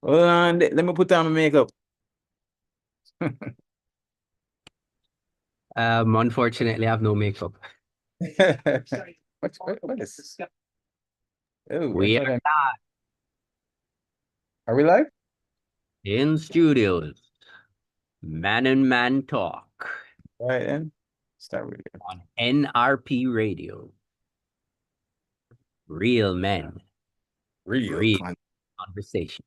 Hold on, let me put on my makeup. Unfortunately, I have no makeup. What is this? Oh, I We thought are are we live? in studios. Man and Man Talk All right then. Start with it. on NRP Radio. Real men, Real real con. conversation.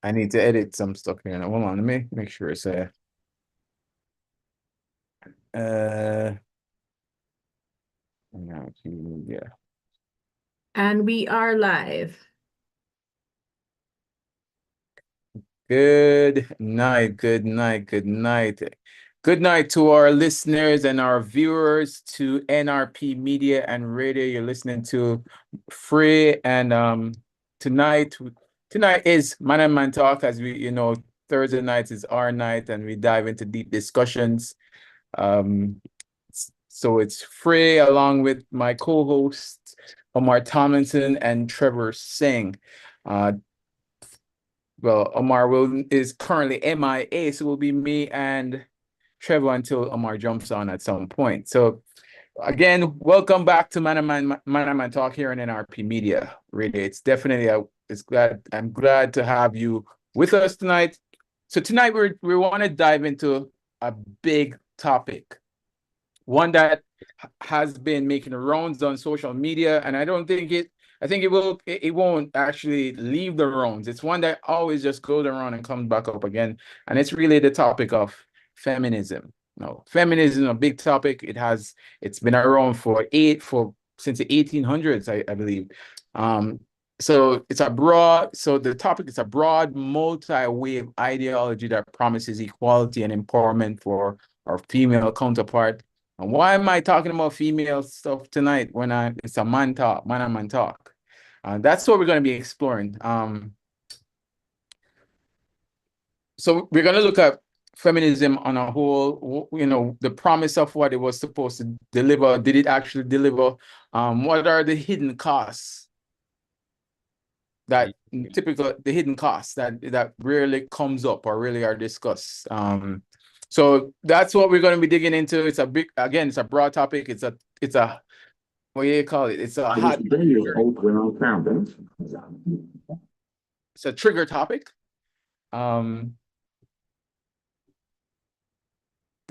I need to edit some stuff here. Now, hold on, let me make sure it's uh yeah. And we are live. Good night, good night, good night. Good night to our listeners and our viewers to NRP Media and Radio. You're listening to Free and tonight is Man and Man Talk, as Thursday night is our night and we dive into deep discussions. So it's Free along with my co-hosts Omar Tomlinson and Trevor Singh. Well, Omar is currently MIA, so it will be me and Trevor until Omar jumps on at some point. So again, welcome back to Man and Man Talk here on NRP Media. Really, it's definitely I'm glad to have you with us tonight. So tonight we want to dive into a big topic, one that has been making the rounds on social media, and I think it won't actually leave the rounds. It's one that always just goes around and comes back up again, and it's really the topic of feminism. No, feminism is a big topic. It's been around since the 1800s, I believe. So the topic is a broad multi-wave ideology that promises equality and empowerment for our female counterpart. And why am I talking about female stuff tonight when it's a man talk, man and man talk? That's what we're going to be exploring. So we're going to look at feminism on a whole, the promise of what it was supposed to deliver. Did it actually deliver? What are the hidden costs the hidden costs that rarely comes up or really are discussed? So that's what we're going to be digging into. It's a broad topic. It's a what do you call it? It's a hot. It's a trigger topic. Did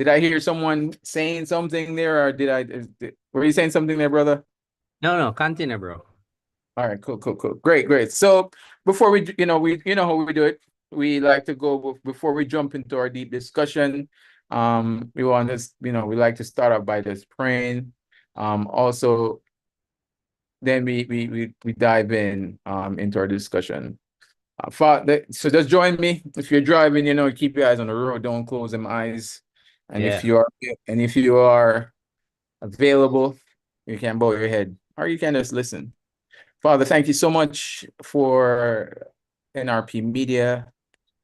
I hear someone saying something there, or were you saying something there, brother? No, continue, bro. All right, cool. Great. So before we how we do it. We like to go before we jump into our deep discussion. We want to, we like to start off by just praying. Also, then we dive in into our discussion. So just join me. If you're driving, keep your eyes on the road. Don't close them eyes. And if you are available, you can bow your head or you can just listen. Father, thank you so much for NRP Media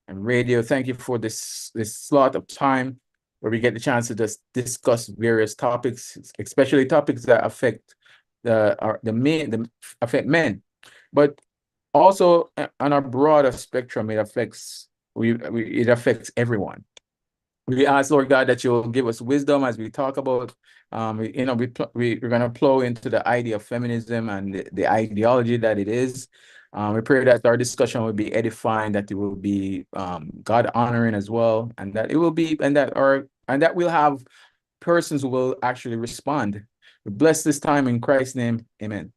and Radio. Thank you for this slot of time where we get the chance to just discuss various topics, especially topics that affect affect men, but also on a broader spectrum, it affects everyone. We ask, Lord God, that you'll give us wisdom as we talk about, we're going to flow into the idea of feminism and the ideology that it is. We pray that our discussion will be edifying, that it will be God honoring as well, and that we'll have persons who will actually respond. We bless this time in Christ's name, amen.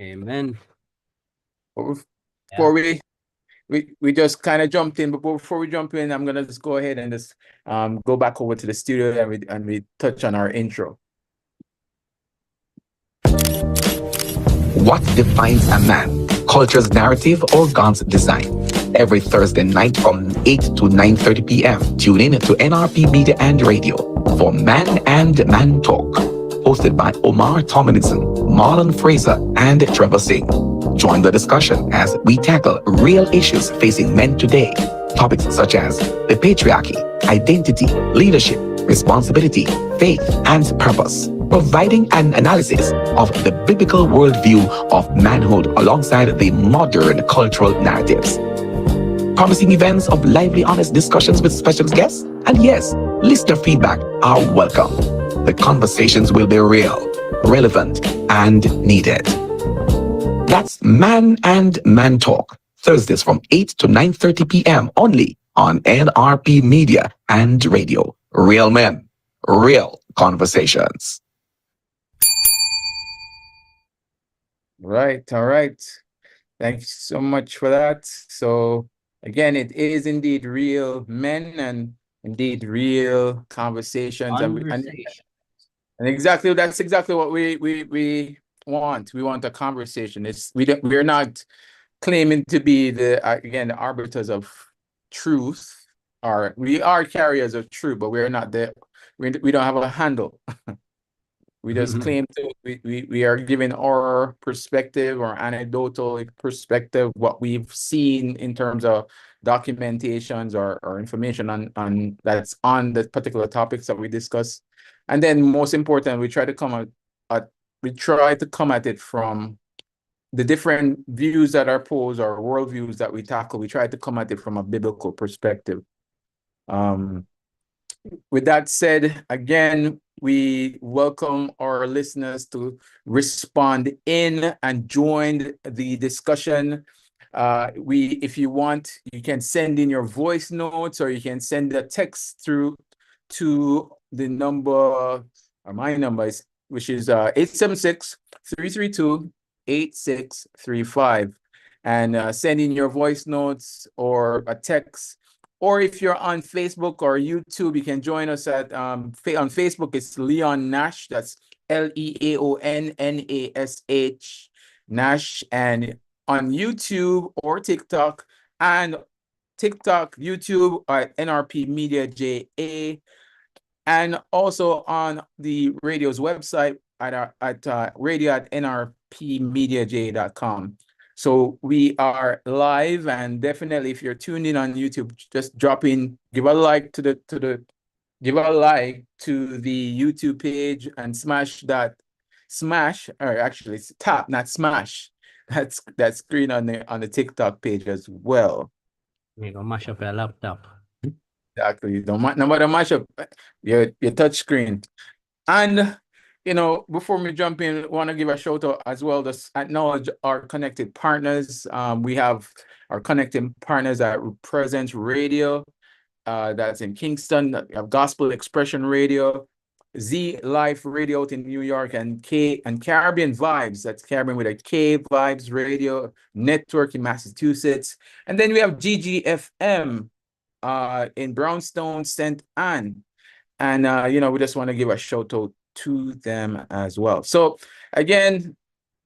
Amen. Before we just kind of jumped in, but before we jump in, I'm gonna just go ahead and just go back over to the studio and we touch on our intro. What defines a man? Culture's narrative or God's design? Every Thursday night from 8 to 9:30 p.m. Tune in to NRP Media and Radio for Man and Man Talk, hosted by Omar Tomlinson, Marlon Fraser, and Trevor Singh. Join the discussion as we tackle real issues facing men today. Topics such as the patriarchy, identity, leadership, responsibility, faith, and purpose, providing an analysis of the biblical worldview of manhood alongside the modern cultural narratives. promising events of lively, honest discussions with special guests. And yes, listener feedback are welcome. The conversations will be real, relevant, and needed. That's Man and Man Talk, Thursdays from 8 to 9:30 p.m. only on NRP Media and Radio. Real men, real conversations. Right, all right. Thank you so much for that. So again, it is indeed real men and indeed real conversations. Conversation. And exactly that's exactly what we want. We want a conversation. We're not claiming to be the again the arbiters of truth, or we are carriers of truth, but we're not we don't have a handle. We just claim to we are giving our perspective or anecdotal perspective, what we've seen in terms of documentations or information on that's on the particular topics that we discuss. And then most important, we try to come at it from the different views that are posed or worldviews that we tackle. We try to come at it from a biblical perspective. With that said, again, we welcome our listeners to respond in and join the discussion. If you want, you can send in your voice notes, or you can send a text through to the number, or my number is, which is 876-332-8635, and send in your voice notes or a text. Or if you're on Facebook or YouTube, you can join us at on Facebook. It's Leon Nash. That's LeonNash Nash. And on YouTube or TikTok, YouTube at NRP Media JA, and also on the radio's website at radio@nrpmediaj.com. So we are live, and definitely if you're tuned in on YouTube, just drop in, give a like to the YouTube page, and tap, not smash, that screen on the TikTok page as well. You go mash up your laptop. Exactly. You don't want nobody mash up your touch screen. And before we jump in, I want to give a shout out as well. Just acknowledge our connected partners. We have our connected partners at Presence Radio, that's in Kingston. We have Gospel Expression Radio, Z Life Radio out in New York, and Caribbean Vibes. That's Caribbean with a K, Vibes Radio Network in Massachusetts. And then we have GGFM in Brownstone, St. Anne. And we just want to give a shout out to them as well. So again,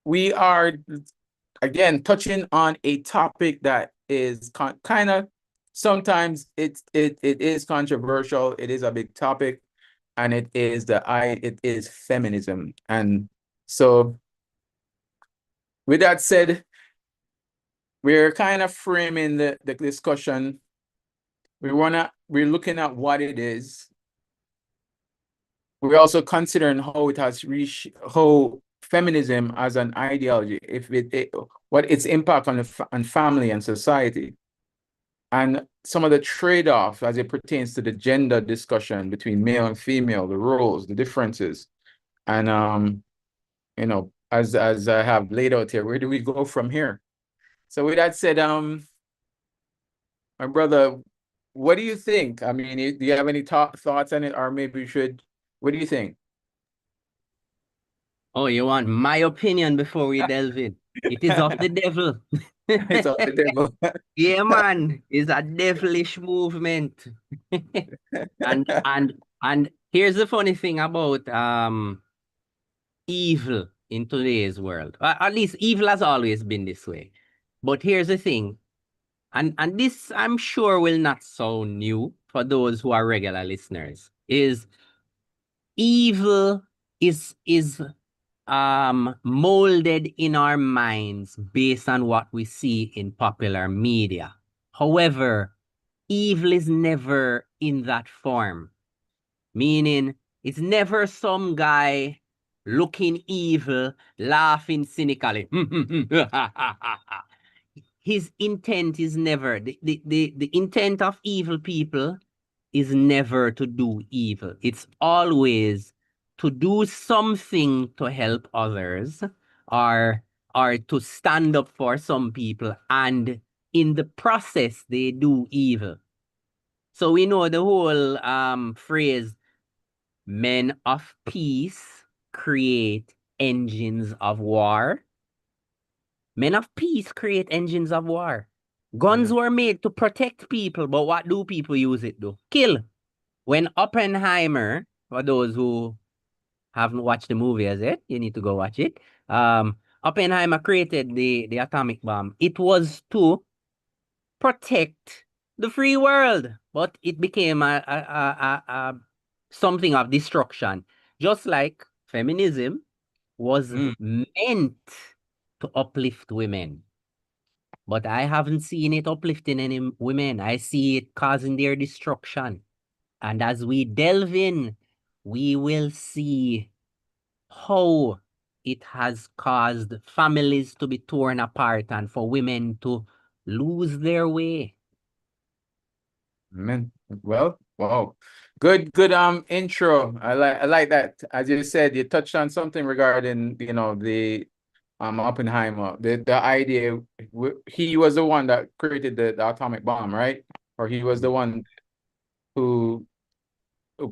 we are touching on a topic that is kind of, sometimes it is controversial. It is a big topic, and it is feminism. And so with that said, we're kind of framing the discussion. We're looking at what it is. We're also considering how it has reached, how feminism as an ideology, what its impact on family and society, and some of the trade-offs as it pertains to the gender discussion between male and female, the roles, the differences, and as I have laid out here, where do we go from here? So with that said, my brother, what do you think? I mean, do you have any thoughts on it, or maybe we should? What do you think? Oh, you want my opinion before we delve in? It is of the devil. It's of the devil. Yeah, man, it's a devilish movement. And here's the funny thing about evil in today's world. At least evil has always been this way. But here's the thing, and this I'm sure will not sound new for those who are regular listeners, is evil is molded in our minds based on what we see in popular media. However, evil is never in that form, meaning it's never some guy looking evil, laughing cynically. his intent is never, the intent of evil people is never to do evil. It's always to do something to help others, or to stand up for some people, and in the process they do evil. So we know the whole phrase, men of peace create engines of war. Men of peace create engines of war. Guns were made to protect people, but what do people use it to? Kill. When Oppenheimer, for those who haven't watched the movie as yet, you need to go watch it. Oppenheimer created the atomic bomb. It was to protect the free world, but it became a something of destruction. Just like feminism was meant to uplift women. But I haven't seen it uplifting any women. I see it causing their destruction. And as we delve in, we will see how it has caused families to be torn apart and for women to lose their way. Man, well, wow. Good intro. I like that. As you said, you touched on something regarding, the Oppenheimer. The idea, he was the one that created the atomic bomb, right? Or he was the one who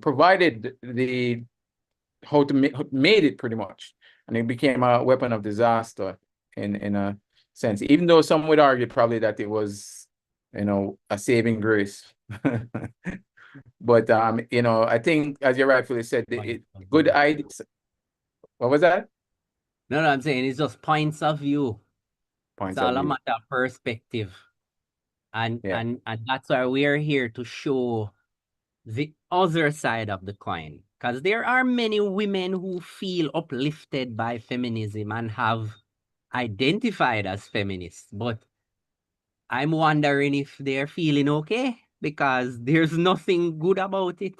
provided the how to made it pretty much, and it became a weapon of disaster in a sense. Even though some would argue probably that it was, a saving grace. But I think, as you rightfully said, good ideas. What was that? No, I'm saying it's just points of view. Points It's all of a view. matter of perspective. And Yeah. and that's why we're here to show the other side of the coin. Because there are many women who feel uplifted by feminism and have identified as feminists, but I'm wondering if they're feeling okay, because there's nothing good about it.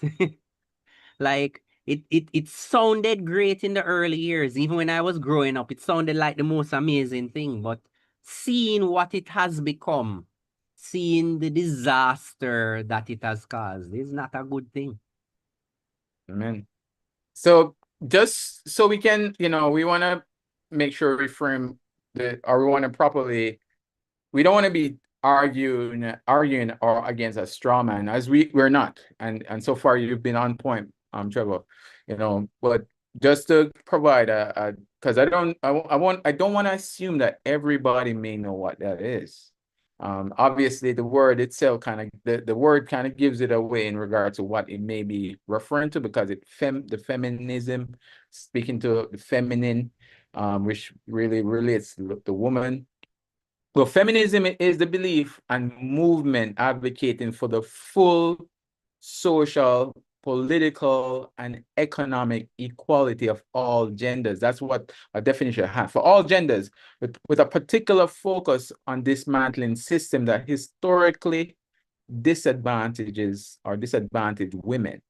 Like, it sounded great in the early years. Even when I was growing up, it sounded like the most amazing thing. But seeing what it has become, seeing the disaster that it has caused, is not a good thing. Amen. So just so we can, we want to make sure we frame or we want to properly, we don't want to be arguing or against a straw man, as we're not. And so far you've been on point, Trevor, but just to provide because I don't want to assume that everybody may know what that is. Obviously the word itself the word kind of gives it away in regard to what it may be referring to, because the feminism, speaking to the feminine, which really relates to the woman. Well, feminism is the belief and movement advocating for the full social, political, and economic equality of all genders. That's what a definition has, for all genders, with a particular focus on dismantling system that historically disadvantaged women.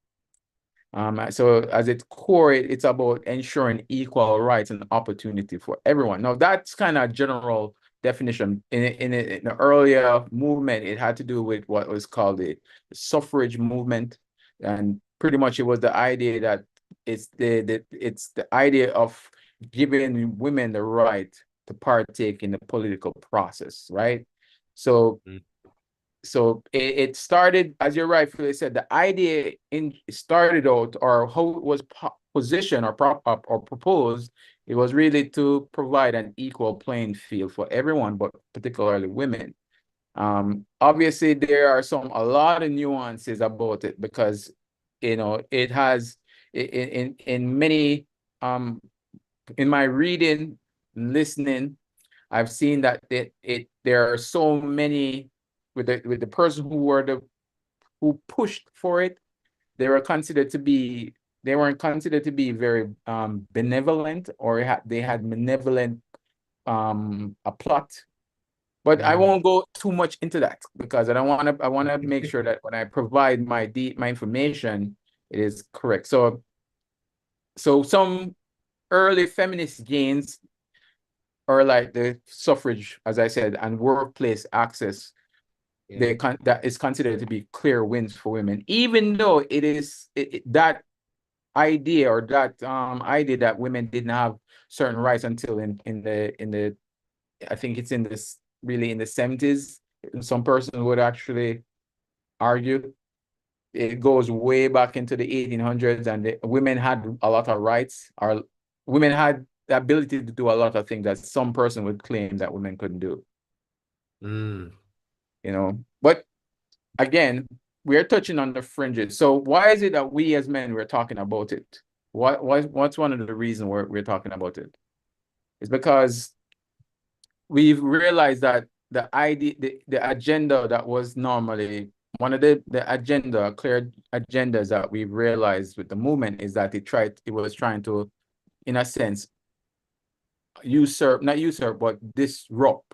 So as its core, it's about ensuring equal rights and opportunity for everyone. Now, that's kind of general definition. In the earlier movement, it had to do with what was called the suffrage movement, and pretty much it was the idea that it's the idea of giving women the right to partake in the political process, right? So it started, as you rightfully said, the idea started out, or how it was positioned or proposed, it was really to provide an equal playing field for everyone, but particularly women. Obviously there are a lot of nuances about it, because it has in many in my reading, listening, I've seen that there are so many with the person who pushed for it. They weren't considered to be very benevolent, or they had malevolent a plot. But I won't go too much into that, because I want to make sure that when I provide my information, it is correct. So some early feminist gains or like the suffrage, as I said, and workplace access, Yeah. that is considered to be clear wins for women, even though it is that idea or that idea that women didn't have certain rights until in the I think it's in this really in the 70s. Some person would actually argue it goes way back into the 1800s, and the women had a lot of rights, or women had the ability to do a lot of things that some person would claim that women couldn't do, Mm. you know. But again, we're touching on the fringes. So why is it that we as men we're talking about it? What's one of the reasons we're talking about it? It's because we've realized that the idea, the agenda that was normally one of the clear agendas that we've realized with the movement is that it was trying to, in a sense, not usurp, but disrupt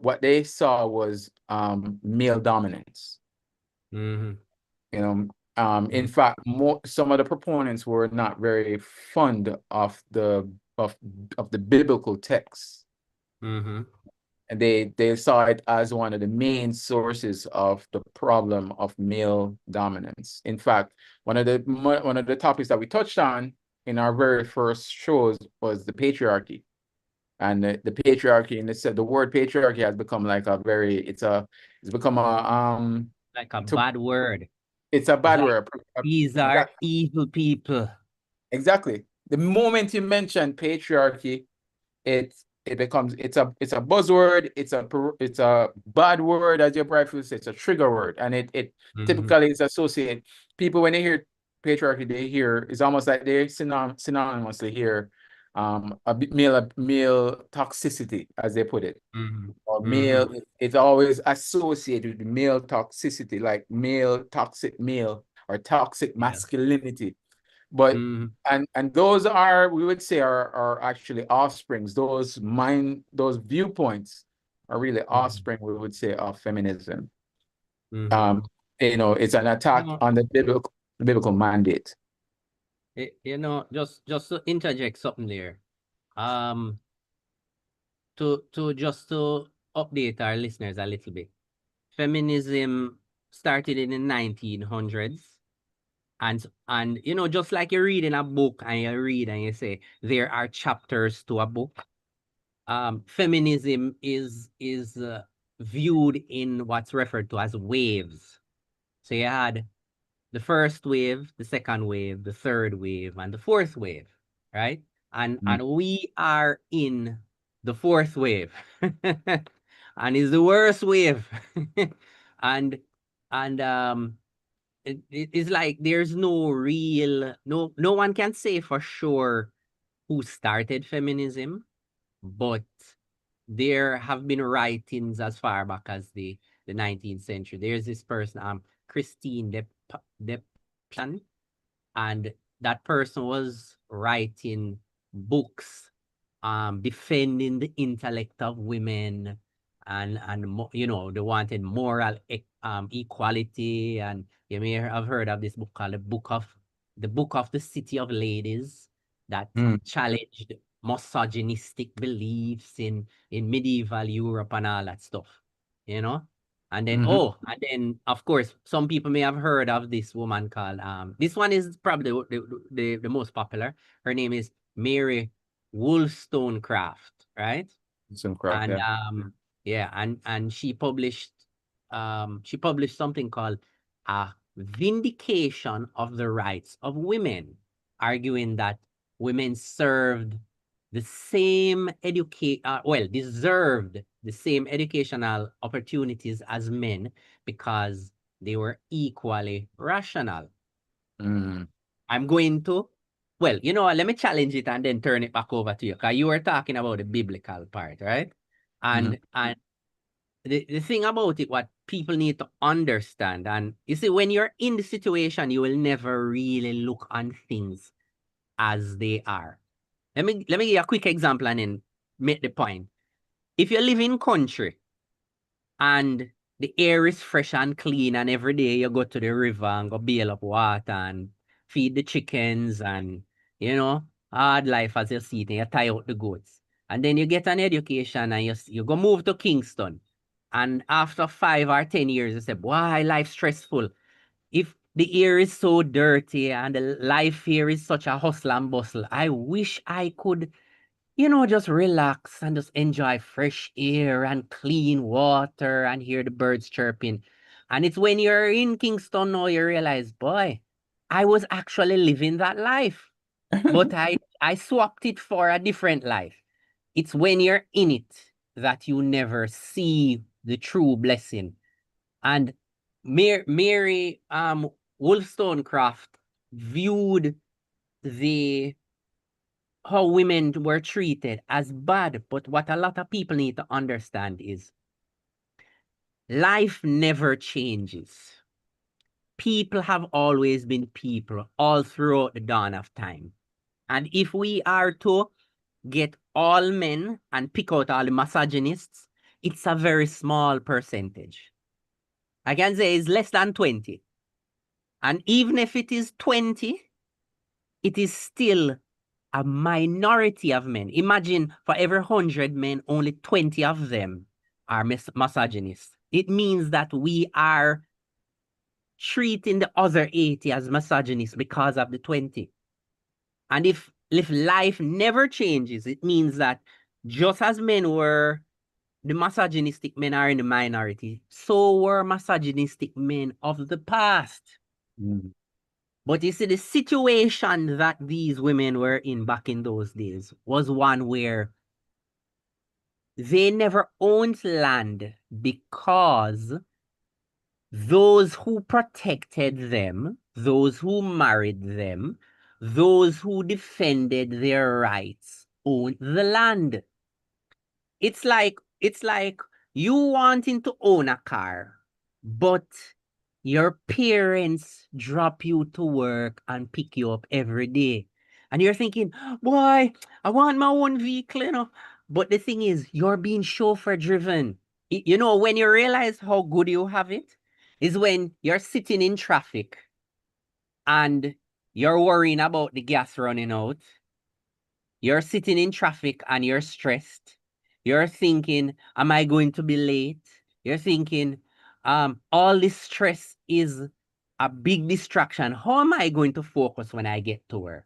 what they saw was male dominance. Mm-hmm. You know, in fact, some of the proponents were not very fond of the biblical texts. Mm-hmm. And they saw it as one of the main sources of the problem of male dominance. In fact, one of the topics that we touched on in our very first shows was the patriarchy. And the patriarchy, and it said the word patriarchy has become like it's become Like a bad word. it's a It's bad like, word. these are evil people. Exactly. The moment you mention patriarchy, it becomes it's a buzzword, it's a bad word, as your rightfully say, it's a trigger word, and it Mhm. typically is associated. People, when they hear patriarchy, they hear it's almost like they synonymously hear male toxicity, as they put it, Mhm. or Mhm. male. It's always associated with male toxicity, like toxic male or toxic Yeah. masculinity. But Mhm. and those are, we would say, are actually offsprings. Those viewpoints are really offspring, we would say, of feminism. Mhm. It's an attack No, on the biblical mandate. just to interject something there. To update our listeners a little bit. Feminism started in the 1900s. And just like you read in a book and you read and you say there are chapters to a book. Feminism is viewed in what's referred to as waves. So you had the first wave, the second wave, the third wave, and the fourth wave, right? And we are in the fourth wave, and it's the worst wave, and and it's like there's no one can say for sure who started feminism, but there have been writings as far back as the 19th century. There's this person, Christine Desplan, and that person was writing books, defending the intellect of women, and they wanted moral equality. And you may have heard of this book called the Book of the City of Ladies, that challenged misogynistic beliefs in medieval Europe and all that stuff, you know. And then of course some people may have heard of this woman called this one is probably the most popular. Her name is Mary Wollstonecraft, right? And yeah, and she published something called a Vindication of the Rights of Women, arguing that women served the same deserved the same educational opportunities as men because they were equally rational. I'm going to, let me challenge it and then turn it back over to you, because you were talking about the biblical part, right? And the thing about it, what people need to understand, and you see, when you're in the situation, you will never really look on things as they are. Let me give you a quick example and then make the point. If you live in country and the air is fresh and clean, and every day you go to the river and go bail up water and feed the chickens, and hard life as you see it, and you tie out the goats. And then you get an education and you go move to Kingston. And after 5 or 10 years, you say, why life's stressful. If the air is so dirty and the life here is such a hustle and bustle, I wish I could, just relax and just enjoy fresh air and clean water and hear the birds chirping. And it's when you're in Kingston now you realize, boy, I was actually living that life, but I swapped it for a different life. It's when you're in it that you never see the true blessing. And Mary Wollstonecraft viewed how women were treated as bad. But what a lot of people need to understand is life never changes. People have always been people all throughout the dawn of time. And if we are to get all men and pick out all the misogynists, it's a very small percentage. I can say it's less than 20. And even if it is 20, it is still a minority of men. Imagine for every 100 men, only 20 of them are misogynists. It means that we are treating the other 80 as misogynists because of the 20. And if life never changes, it means that just as men were, the misogynistic men are in the minority, so were misogynistic men of the past. Mm. But you see, the situation that these women were in back in those days was one where they never owned land because those who protected them, those who married them, those who defended their rights owned the land. It's like you wanting to own a car, but your parents drop you to work and pick you up every day. And you're thinking, boy, I want my own vehicle, But the thing is, you're being chauffeur driven. When you realize how good you have it, is when you're sitting in traffic and you're worrying about the gas running out. You're sitting in traffic and you're stressed. You're thinking, am I going to be late? You're thinking, all this stress is a big distraction. How am I going to focus when I get to work?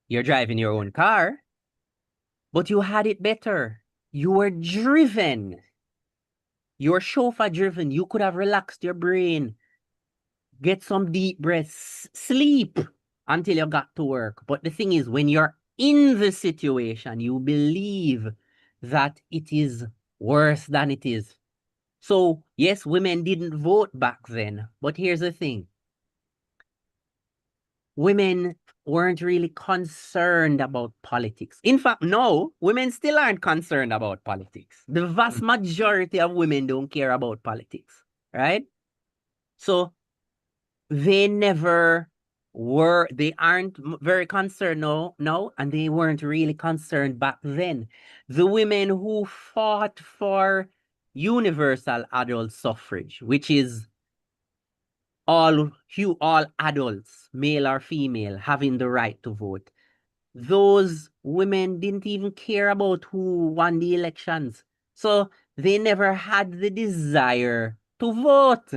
You're driving your own car, but you had it better. You were driven. You were chauffeur driven. You could have relaxed your brain, get some deep breaths, sleep until you got to work. But the thing is, when you're in the situation, you believe that it is worse than it is. So, yes, women didn't vote back then, but here's the thing. Women weren't really concerned about politics. In fact, no, women still aren't concerned about politics. The vast majority of women don't care about politics, right? So, they aren't very concerned now, and they weren't really concerned back then. The women who fought for universal adult suffrage, which is all adults, male or female, having the right to vote, those women didn't even care about who won the elections. So they never had the desire to vote.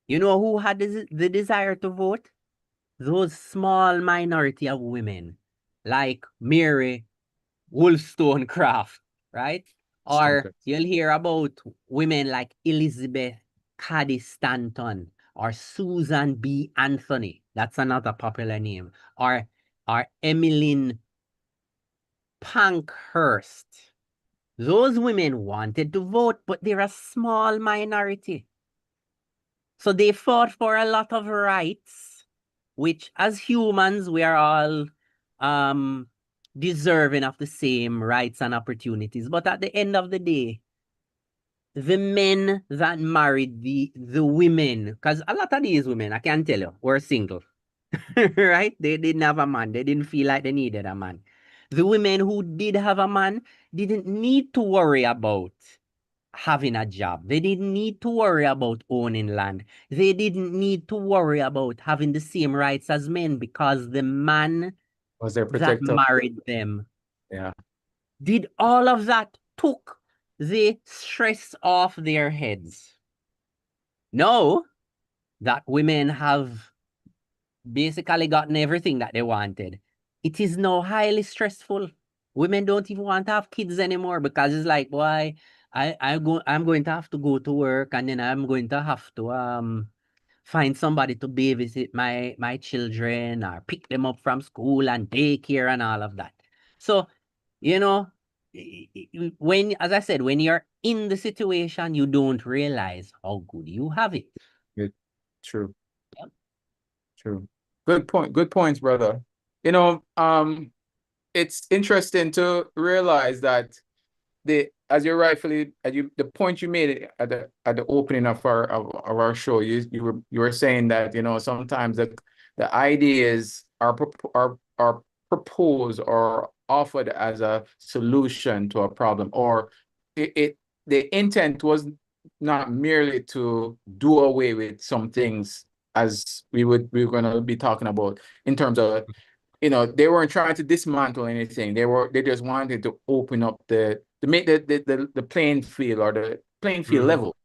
You know who had the desire to vote? Those small minority of women, like Mary Wollstonecraft, right? Or you'll hear about women like Elizabeth Cady Stanton or Susan B. Anthony. That's another popular name. Or Emmeline Pankhurst. Those women wanted to vote, but they're a small minority. So they fought for a lot of rights, which as humans, we are all deserving of the same rights and opportunities. But at the end of the day, the men that married the women, because a lot of these women, I can tell you, were single, right? They didn't have a man. They didn't feel like they needed a man. The women who did have a man didn't need to worry about having a job. They didn't need to worry about owning land. They didn't need to worry about having the same rights as men because the man Was their that protector. married them Yeah. Did all of that took the stress off their heads? Now that women have basically gotten everything that they wanted, it is now highly stressful. Women don't even want to have kids anymore because it's like, why? I'm going to have to go to work, and then I'm going to have to find somebody to babysit my children or pick them up from school and daycare and all of that. So, you know, when, as I said, when you're in the situation, you don't realize how good you have it. True. Yep. True. Good point. Good points, brother. It's interesting to realize that as you rightfully, the point you made at the opening of our show, you were saying that, sometimes the ideas are proposed or offered as a solution to a problem, or the intent was not merely to do away with some things, as we were going to be talking about in terms of, they weren't trying to dismantle anything. They just wanted to open up to make the playing field, or the playing field level.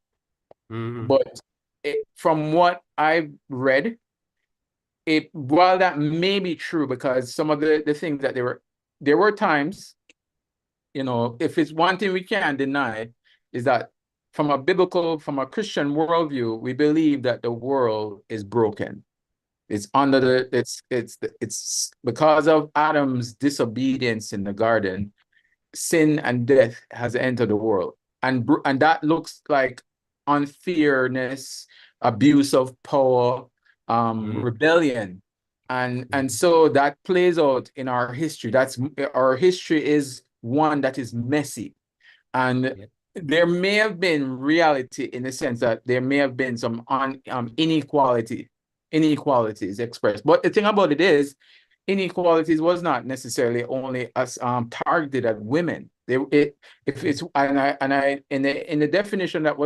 But from what I've read, while that may be true, because some of the things that there were times, if it's one thing we can't deny, is that from a Christian worldview, we believe that the world is broken. It's under it's because of Adam's disobedience in the garden, sin and death has entered the world, and that looks like unfairness, abuse of power, rebellion, and so that plays out in our history. Our history is one that is messy, and there may have been reality in the sense that there may have been some inequalities expressed. But the thing about it is, inequalities was not necessarily only as targeted at women. In the definition that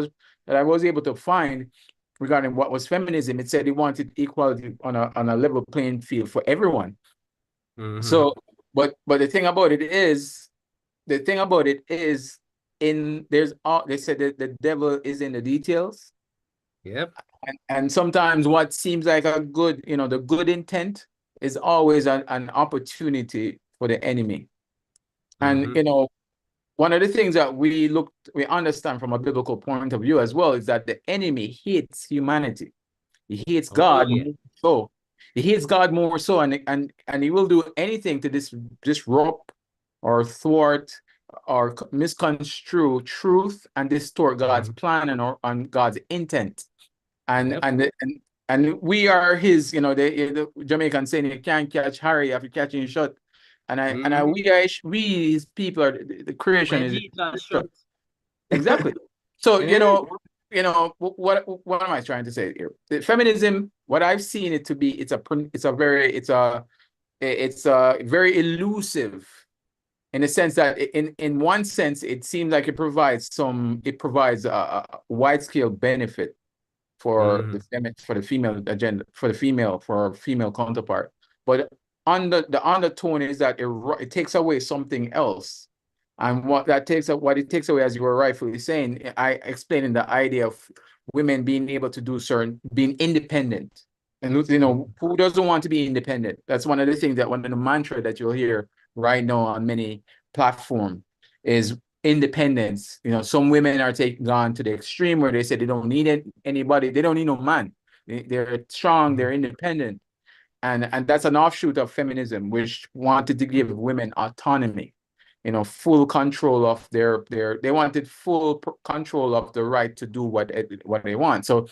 I was able to find regarding what was feminism, it said it wanted equality on a level playing field for everyone. So, but the thing about it is, they said that the devil is in the details. Yep. And sometimes what seems like a good, the good intent is always an opportunity for the enemy. And, one of the things that we understand from a biblical point of view as well is that the enemy hates humanity. He hates God more so. He hates God more so, and he will do anything to disrupt or thwart or misconstrue truth and distort God's plan and on God's intent. And we are his, the Jamaican saying, you can't catch Harry after catching shot. We his people are the creation is exactly. So what am I trying to say here? The feminism, what I've seen it to be, it's very elusive, in the sense that in one sense it seems like it provides a wide scale benefit for the female agenda, for our female counterpart, but the undertone is that it takes away something else. And what it takes away, as you were rightfully saying, I explained in the idea of women being able to being independent. And who doesn't want to be independent? That's one of the things one of the mantra that you'll hear right now on many platforms is independence. Some women are gone to the extreme where they say they don't need anybody, they don't need no man. They're strong, they're independent. And that's an offshoot of feminism, which wanted to give women autonomy, full control of they wanted full control of the right to do what they want. So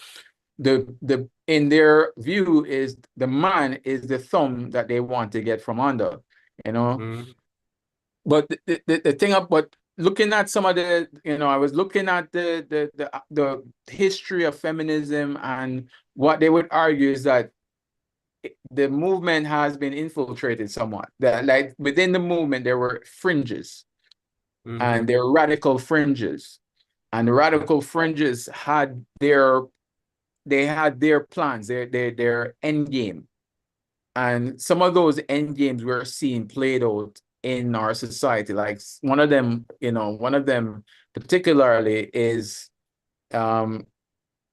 in their view is the man is the thumb that they want to get from under, But the thing about looking at some of the, I was looking at the history of feminism, and what they would argue is that the movement has been infiltrated somewhat. That, like, within the movement there were fringes, and there were radical fringes, and the radical fringes had their plans, their end game, and some of those end games we're seeing played out in our society. Like one of them particularly is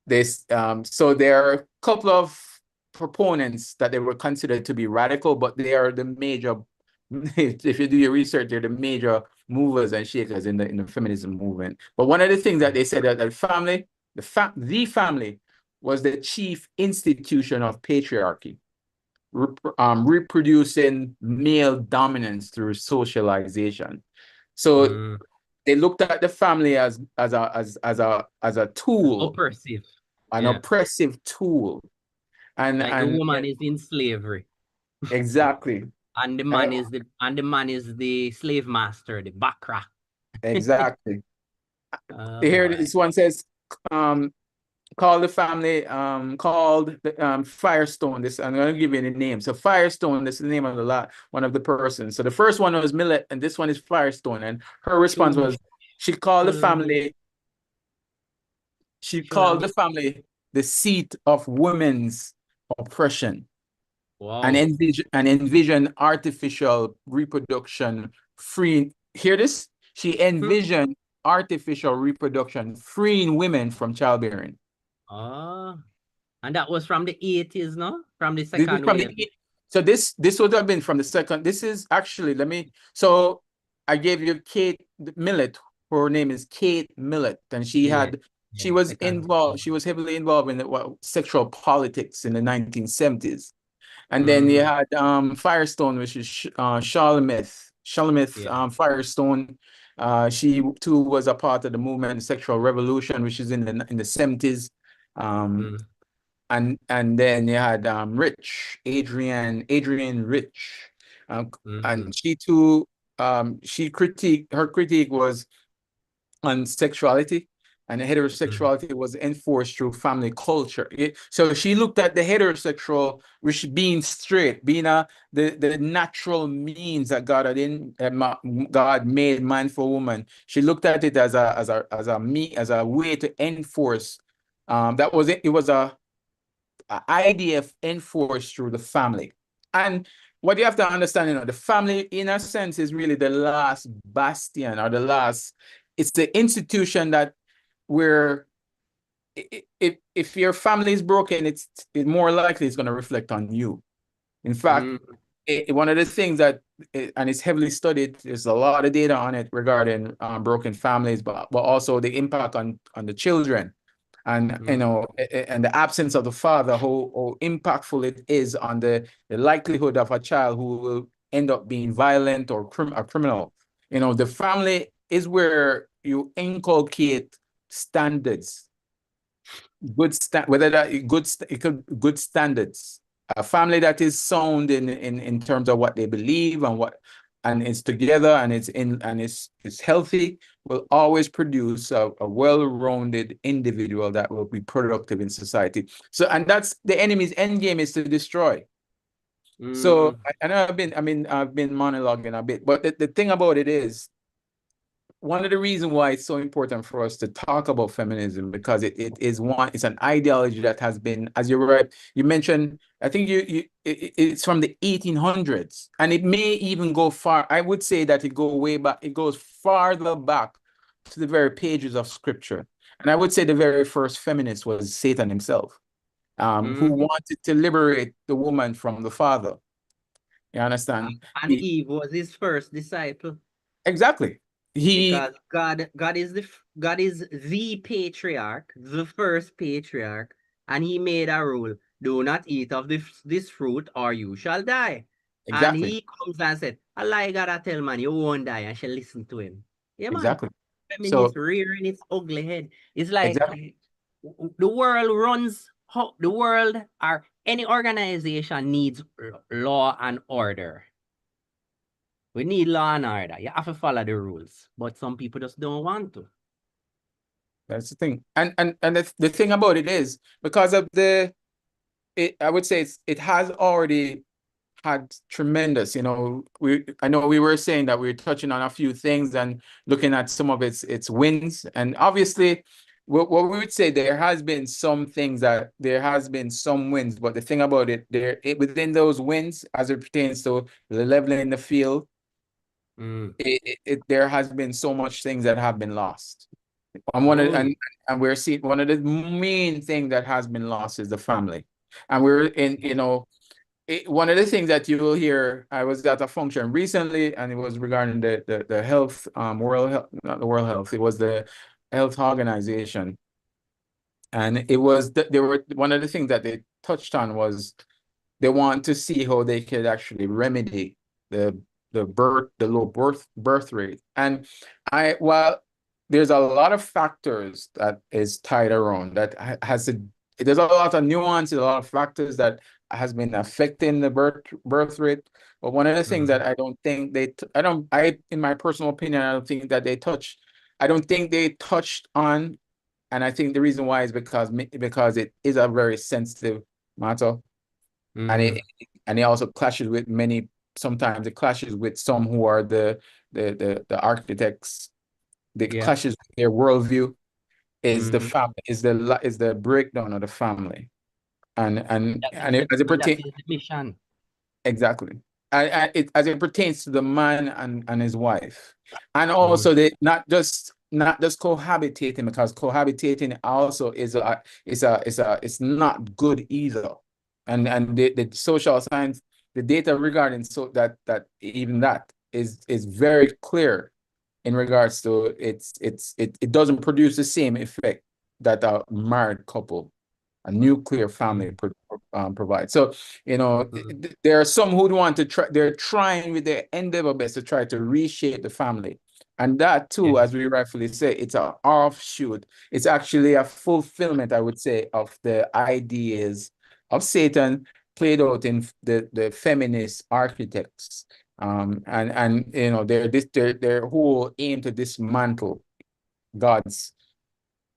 this. So there are a couple of proponents that they were considered to be radical, but they are the major. If you do your research, they're the major movers and shakers in the feminism movement. But one of the things that they said that the family was the chief institution of patriarchy, reproducing male dominance through socialization. So they looked at the family as a tool, Oppressive. an Yeah. oppressive tool, and Like the woman is in slavery, exactly, and the man is the slave master, the bakra. exactly. Oh, Here, boy. this one says, called the family, called the, Firestone. This, I'm going to give you the name. So Firestone, this is the name of one of the persons. So the first one was Millet, and this one is Firestone. And her response was, she called the family the seat of women's oppression. Wow. And envision artificial reproduction free. Hear this? She envisioned artificial reproduction freeing women from childbearing. Oh, and that was from the 80s, no? From the second wave. So this would have been from the second. This is actually, so I gave you Kate Millett. Her name is Kate Millett, and she was involved. She was heavily involved in sexual politics in the 1970s. And then you had Firestone, which is Shulamith Firestone. She too was a part of the movement, sexual revolution, which is in the 70s. And then you had Adrienne Rich, and she too, her critique was on sexuality, and heterosexuality was enforced through family culture. So she looked at the heterosexual, which being straight, being the natural means that God made man for woman. She looked at it as a way to enforce. It was a idea enforced through the family. And what you have to understand, the family, in a sense, is really the last bastion, or it's the institution that where if your family is broken, it's more likely it's going to reflect on you. In fact, one of the things that, and it's heavily studied, there's a lot of data on it regarding broken families, but also the impact on the children. And and the absence of the father, how impactful it is on the likelihood of a child who will end up being violent or a criminal. The family is where you inculcate standards, good standards. A family that is sound in terms of what they believe and it's together and it's healthy, will always produce a well-rounded individual that will be productive in society. So, and that's the enemy's end game, is to destroy. So I know I've been monologuing a bit, but the thing about it is, one of the reasons why it's so important for us to talk about feminism, because it's an ideology that has been, as you mentioned, I think it's from the 1800s, and it may even go far. I would say that it goes farther back to the very pages of scripture. And I would say the very first feminist was Satan himself, who wanted to liberate the woman from the father. You understand? And Eve was his first disciple. Exactly. Because God is the patriarch, the first patriarch, and he made a rule: do not eat of this fruit, or you shall die. Exactly. And he comes and said, "I lie God, I tell man, you won't die." And she listen to him. Yeah, man. Exactly. Feminist rearing its ugly head. It's like the world runs. The world, or any organization, needs law and order. We need law and order. You have to follow the rules, but some people just don't want to. That's the thing. And the thing about it is, because of I would say it has already had tremendous, I know we were saying that we were touching on a few things and looking at some of its wins. And obviously, what we would say, there has been some wins, but the thing about it, within those wins, as it pertains to the leveling the field, Mm. There has been so much things that have been lost. And Oh, we're seeing one of the main thing that has been lost is the family. And we're in, one of the things that you will hear, I was at a function recently, and it was regarding the health, World Health, not the World Health, it was the Health Organization. And it was, they were, one of the things that they touched on was they want to see how they could actually remedy the low birth rate. And while there's a lot of factors that is tied around that there's a lot of nuances, a lot of factors that has been affecting the birth rate. But one of the things that I don't think in my personal opinion, I don't think that I don't think they touched on, and I think the reason why is because it is a very sensitive matter. And it also clashes with sometimes it clashes with some who are the architects. It yeah. clashes with their worldview, is the Mhm. family, is the breakdown of the family. And as it That pertains, is the mission. exactly. As it pertains to the man and his wife. And Mm. also they not just cohabitating, because cohabitating also it's not good either. And the social science, the data regarding that even that is very clear in regards to it doesn't produce the same effect that a married couple, a nuclear family provides. So, there are some who want to try, they're trying with their endeavor best to try to reshape the family. And that too, Yeah. as we rightfully say, it's an offshoot. It's actually a fulfillment, I would say, of the ideas of Satan played out in the feminist architects. And their whole aim to dismantle God's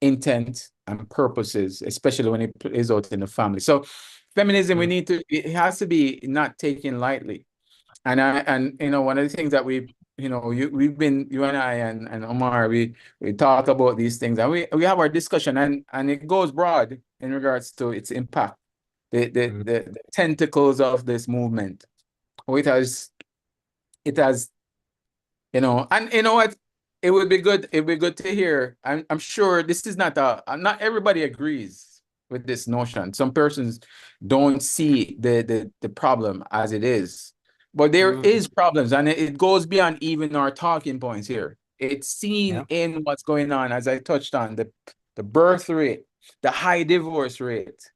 intent and purposes, especially when it plays out in the family. So feminism, it has to be not taken lightly. And one of the things that you and I and Omar, we talk about these things, and we have our discussion, and it goes broad in regards to its impact, the tentacles of this movement. It has and you know what? It would be good to hear. I'm sure this is not everybody agrees with this notion. Some persons don't see the problem as it is. But there is problems, and it goes beyond even our talking points here. It's seen Yeah. in what's going on, as I touched on, the birth rate, the high divorce rate,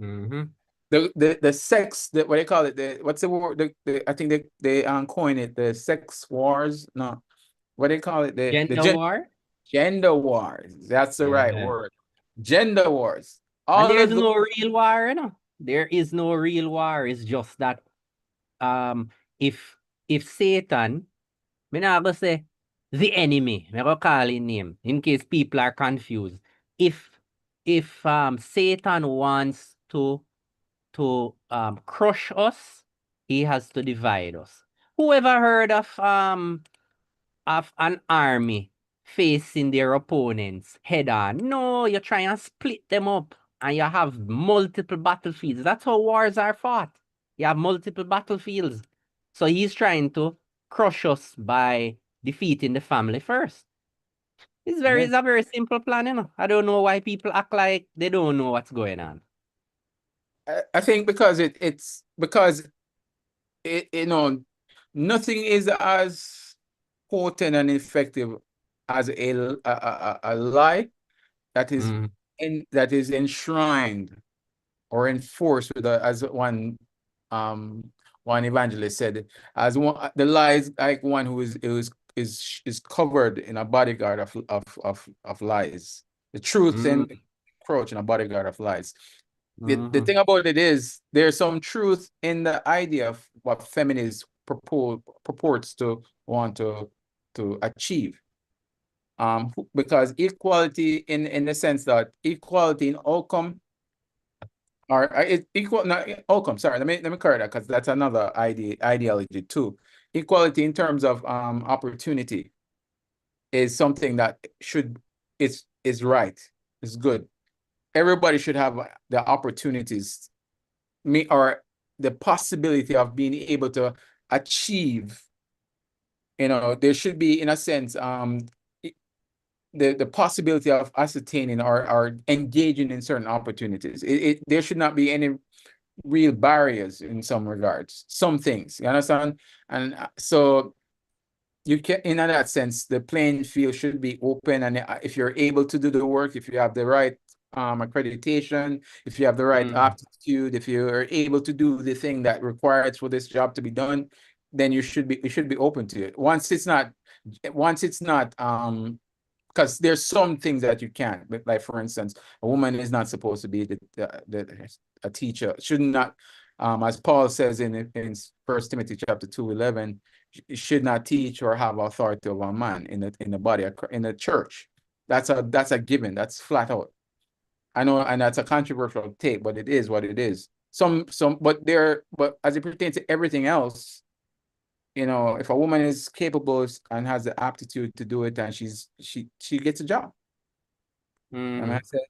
Mm-hmm. the sex, what do you call it? What's the word? I think they coin it, the sex wars. No, what do you call it? Gender war? Gender wars. That's the right Yeah. word. Gender wars. And All there's of the no real war, There is no real war. It's just that um if Satan, me not go say the enemy, me go call him name in case people are confused. If Satan wants to crush us, he has to divide us. Whoever heard of an army facing their opponents head on? No, you try and split them up and you have multiple battlefields. That's how wars are fought. You have multiple battlefields. So he's trying to crush us by defeating the family first. It's a very simple plan. I don't know why people act like they don't know what's going on. I think because it's because nothing is as potent and effective as a lie that is Mm. that is enshrined or enforced as one evangelist said, as one, the lie is like one who is covered in a bodyguard of lies. The truth Mm. encroach in a bodyguard of lies. The Mhm. thing about it is there's some truth in the idea of what feminists purports to want to achieve. Because equality in the sense that equality in outcome or it equal not outcome. Sorry, let me correct that, because that's another ideology too. Equality in terms of opportunity is something that is right. It's good. Everybody should have the opportunities, or the possibility of being able to achieve there should be, in a sense, the possibility of ascertaining or engaging in certain opportunities. There should not be any real barriers in some regards, some things, you understand? And so you can, in that sense, the playing field should be open, and if you're able to do the work, if you have the right accreditation, if you have the right aptitude, if you're able to do the thing that requires for this job to be done, then you should be open to it. Once it's not because there's some things that you can't, but like for instance, a woman is not supposed to be a teacher, should not, as Paul says in 1 Timothy chapter 2:11, should not teach or have authority over a man in the body, in the church. That's a given. That's flat out. I know, and that's a controversial take, but it is what it is. But as it pertains to everything else, if a woman is capable and has the aptitude to do it, and she gets a job. And I said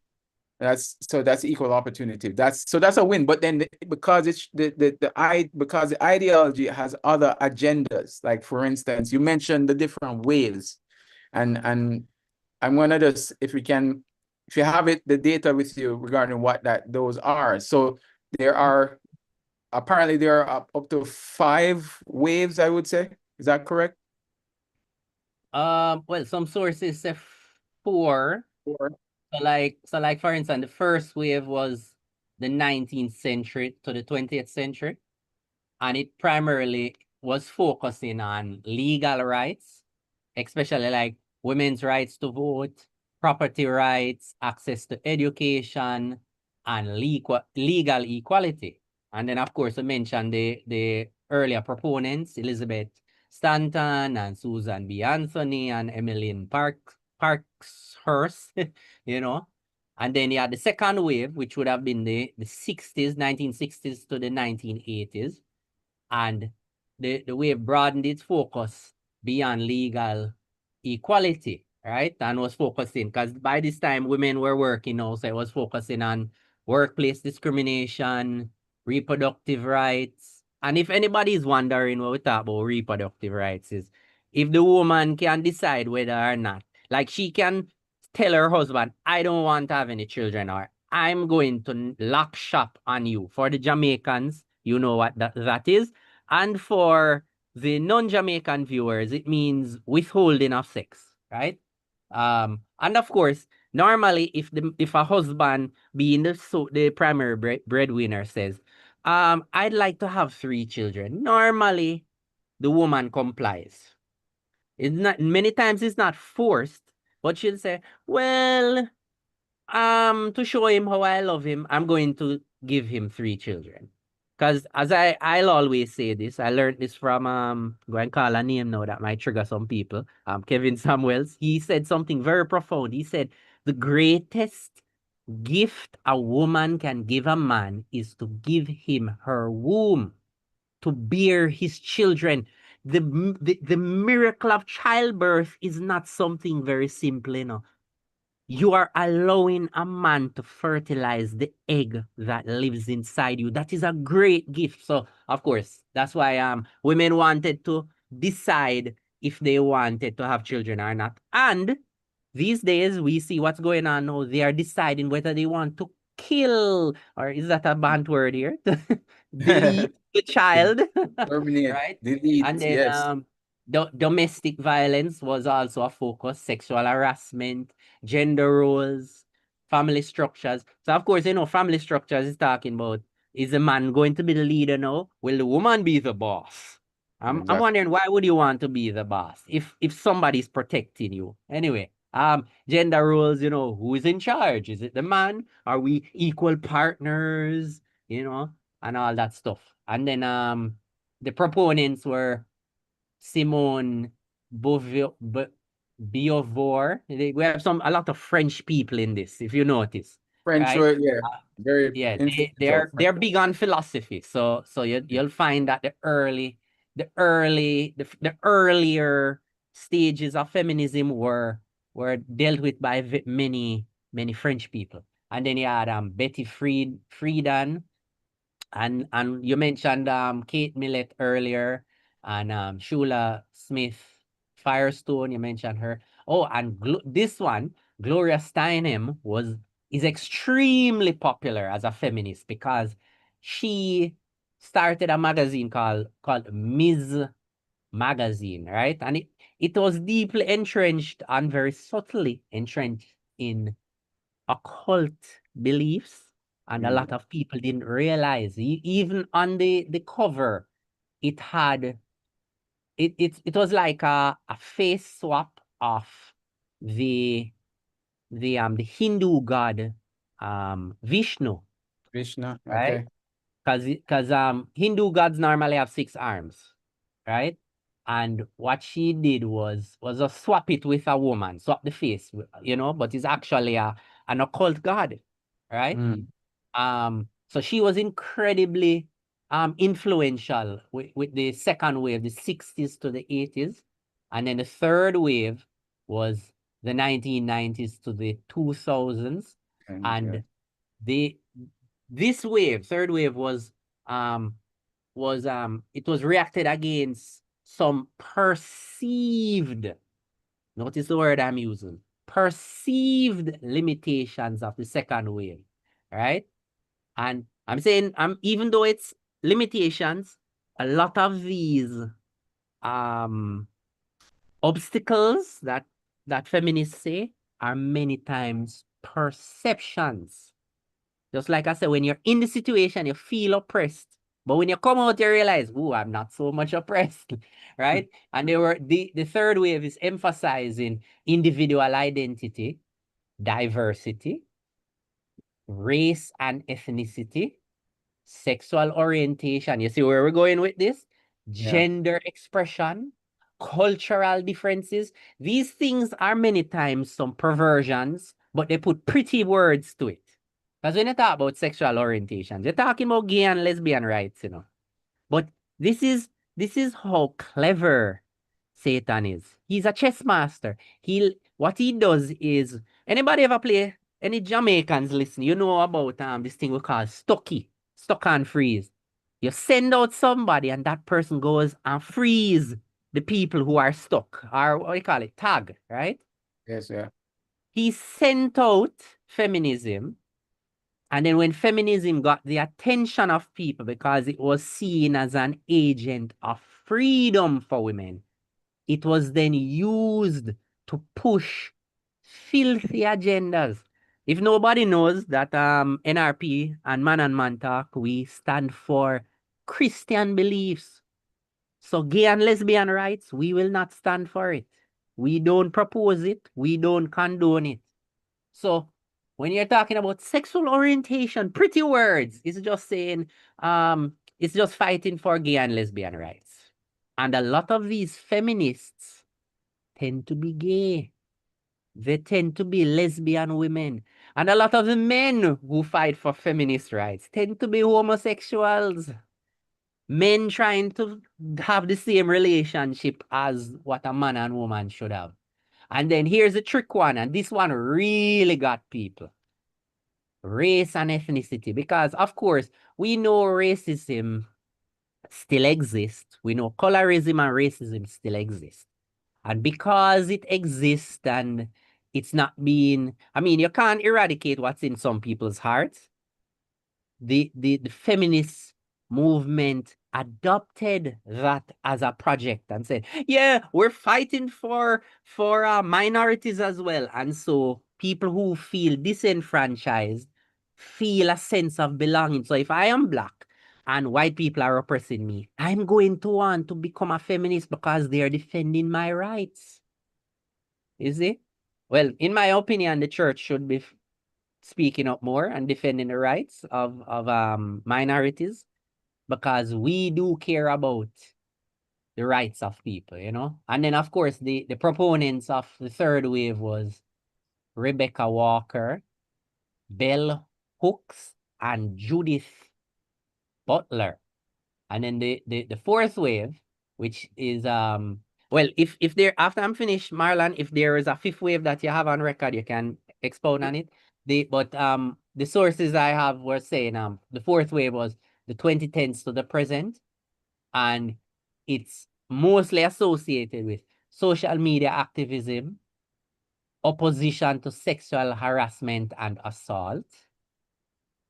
that's equal opportunity. That's a win. But then because it's because the ideology has other agendas. Like for instance, you mentioned the different waves, and I'm gonna just, if you have the data with you regarding what those are. So apparently there are up to 5 waves, I would say. Is that correct? Well, some sources say 4. 4. So like for instance, the first wave was the 19th century to the 20th century, and it primarily was focusing on legal rights, especially like women's rights to vote, property rights, access to education, and legal equality. And then, of course, I mentioned the earlier proponents, Elizabeth Stanton and Susan B. Anthony and Emmeline Parkhurst, And then you had the second wave, which would have been the 60s, 1960s to the 1980s. And the wave broadened its focus beyond legal equality, right? And was focusing, because by this time, women were working also. It was focusing on workplace discrimination, reproductive rights. And if anybody is wondering what we talk about reproductive rights is, if the woman can decide whether or not, like she can tell her husband, I don't want to have any children, or I'm going to lock shop on you. For the Jamaicans, you know what that is. And for the non-Jamaican viewers, it means withholding of sex, right? And of course, normally if a husband being the primary breadwinner says, I'd like to have 3 children, normally the woman complies. It's not, many times it's not forced, but she'll say, well, to show him how I love him, I'm going to give him 3 children. Because as I'll always say this, I learned this from go and call a name now that might trigger some people. Kevin Samuels. He said something very profound. He said the greatest gift a woman can give a man is to give him her womb, to bear his children. The miracle of childbirth is not something very simple, You are allowing a man to fertilize the egg that lives inside you. That is a great gift. So, of course, that's why women wanted to decide if they wanted to have children or not. And these days, we see what's going on now. They are deciding whether they want to kill, or is that a bad word here? Delete the child, Terminate, right? delete, And then yes. domestic violence was also a focus, sexual harassment, gender roles, family structures. So of course, family structures is talking about, is the man going to be the leader now? Will the woman be the boss? I'm wondering, why would you want to be the boss if somebody's protecting you? Anyway, gender roles, who is in charge? Is it the man? Are we equal partners? And all that stuff. And then the proponents were Simone Beauvoir. We have a lot of French people in this, if you notice. French right? word, yeah. Very They're big on philosophy. So you'll find that the earlier stages of feminism were dealt with by many French people. And then you had Betty Friedan, and you mentioned Kate Millett earlier, and Shula Smith Firestone, you mentioned her. Oh, and this one, Gloria Steinem, is extremely popular as a feminist because she started a magazine called Ms. Magazine, right? And it was deeply entrenched and very subtly entrenched in occult beliefs, and a lot of people didn't realize. Even on the cover, it had it was like a face swap of the Hindu god Vishnu, Krishna. right? Okay. Because Hindu gods normally have 6 arms, right? And what she did was just swap it with a woman, swap the face, but it's actually an occult god, right? So she was incredibly influential with the second wave, the 60s to the 80s. And then the third wave was the 1990s to the 2000s. And this wave, third wave, it was reacted against some perceived, notice the word I'm using, perceived limitations of the second wave, right? And I'm saying, even though it's limitations, a lot of these obstacles that feminists say are many times perceptions. Just like I said, when you're in the situation, you feel oppressed. But when you come out, you realize, oh, I'm not so much oppressed, right? And the third wave is emphasizing individual identity, diversity, race and ethnicity, sexual orientation. You see where we're going with this? Gender expression, cultural differences. These things are many times some perversions, but they put pretty words to it. Because when you talk about sexual orientation, you're talking about gay and lesbian rights, But this is how clever Satan is. He's a chess master. What he does is, anybody ever play, any Jamaicans listen, you know about this thing we call stuck and freeze. You send out somebody and that person goes and freeze the people who are stuck, or what do you call it, tag, right? Yes, yeah. He sent out feminism, and then when feminism got the attention of people because it was seen as an agent of freedom for women, it was then used to push filthy agendas. If nobody knows that NRP and Man and Man Talk, we stand for Christian beliefs. So gay and lesbian rights, we will not stand for it. We don't propose it. We don't condone it. So when you're talking about sexual orientation, pretty words, it's just saying, it's just fighting for gay and lesbian rights. And a lot of these feminists tend to be gay. They tend to be lesbian women. And a lot of the men who fight for feminist rights tend to be homosexuals. Men trying to have the same relationship as what a man and woman should have. And then here's the trick one, and this one really got people. Race and ethnicity. Because, of course, we know racism still exists. We know colorism and racism still exist. And because it exists and it's not being, you can't eradicate what's in some people's hearts. The feminist movement adopted that as a project and said, yeah, we're fighting for minorities as well. And so people who feel disenfranchised feel a sense of belonging. So if I am Black and white people are oppressing me, I'm going to want to become a feminist because they are defending my rights. You see? Well, in my opinion, the church should be speaking up more and defending the rights of minorities, because we do care about the rights of people, And then, of course, the proponents of the third wave was Rebecca Walker, Bell Hooks, and Judith Butler. And then the fourth wave, which is well, if there, after I'm finished, Marlon, if there is a fifth wave that you have on record, you can expound on it. The sources I have were saying the fourth wave was the 2010s to the present, and it's mostly associated with social media activism, opposition to sexual harassment and assault,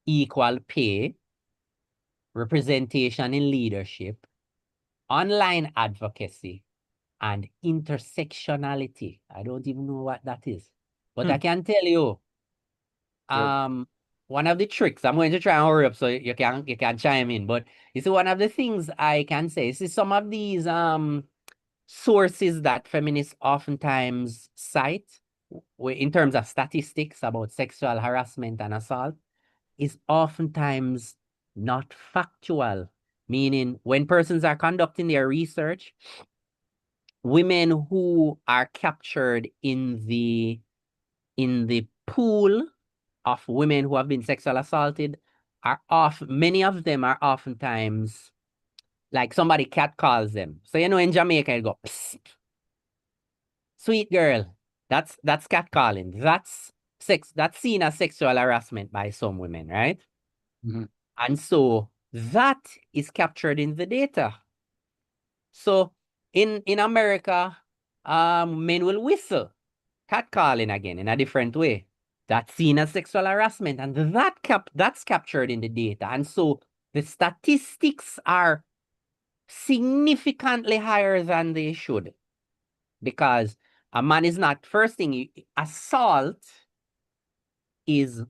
equal pay, representation in leadership, online advocacy, and intersectionality. I don't even know what that is, but I can tell you, one of the tricks, I'm going to try and hurry up so you can chime in, but you see, one of the things I can say is some of these sources that feminists oftentimes cite in terms of statistics about sexual harassment and assault is oftentimes not factual, meaning when persons are conducting their research, women who are captured in the pool of women who have been sexually assaulted many of them are oftentimes like somebody catcalls them. So in Jamaica you go, psst, sweet girl. That's catcalling. That's seen as sexual harassment by some women, right? And so that is captured in the data. So in America, men will whistle, catcalling again in a different way. That's seen as sexual harassment, and that's captured in the data. And so the statistics are significantly higher than they should, because a man is not, first thing, assault is,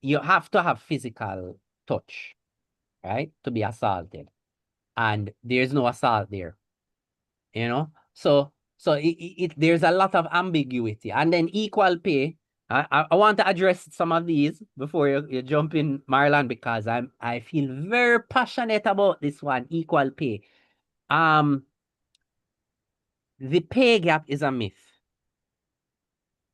you have to have physical touch, right, to be assaulted, and there's no assault there, so there's a lot of ambiguity. And then equal pay, I want to address some of these before you jump in, Marlon, because I feel very passionate about this one, equal pay. The pay gap is a myth.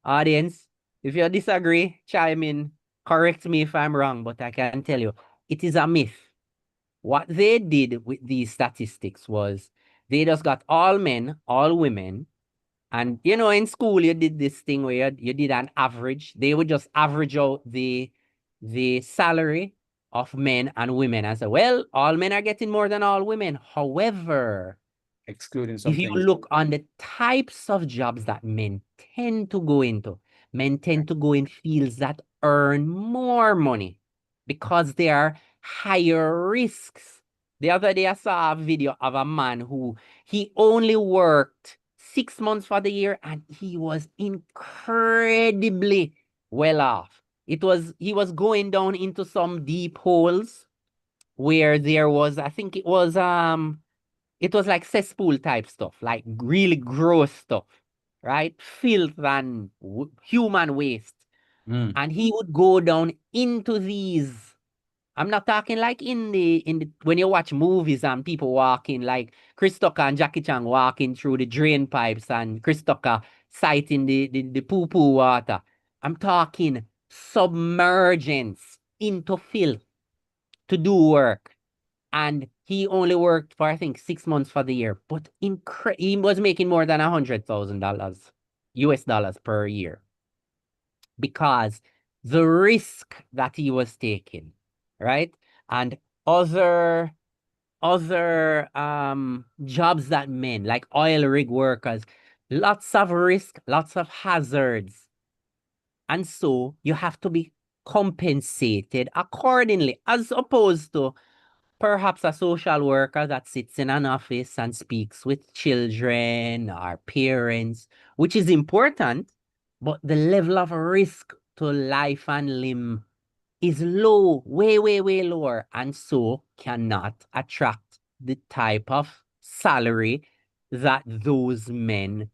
Audience, if you disagree, chime in, correct me if I'm wrong, but I can tell you, it is a myth. What they did with these statistics was they just got all men, all women, and in school you did this thing where you did an average. They would just average out the salary of men and women and say, well, all men are getting more than all women. However, excluding if something. you look on the types of jobs that men tend to go into, men tend to go in fields that earn more money because they are higher risks. The other day I saw a video of a man who he only worked 6 months for the year and he was incredibly well off. He was going down into some deep holes where there was, I think it was like cesspool type stuff, like really gross stuff, right? Filth and human waste. And he would go down into these. I'm not talking like in the when you watch movies and people walking, like Chris Tucker and Jackie Chan walking through the drain pipes and Chris Tucker sighting the poo-poo water. I'm talking submergence into filth to do work. And he only worked for, I think, 6 months for the year, but he was making more than $100,000 US dollars per year because the risk that he was taking, right? And other jobs that men, like oil rig workers, lots of risk, lots of hazards. And so you have to be compensated accordingly, as opposed to perhaps a social worker that sits in an office and speaks with children or parents, which is important, but the level of risk to life and limb is low, way, way, way lower, and so cannot attract the type of salary that those men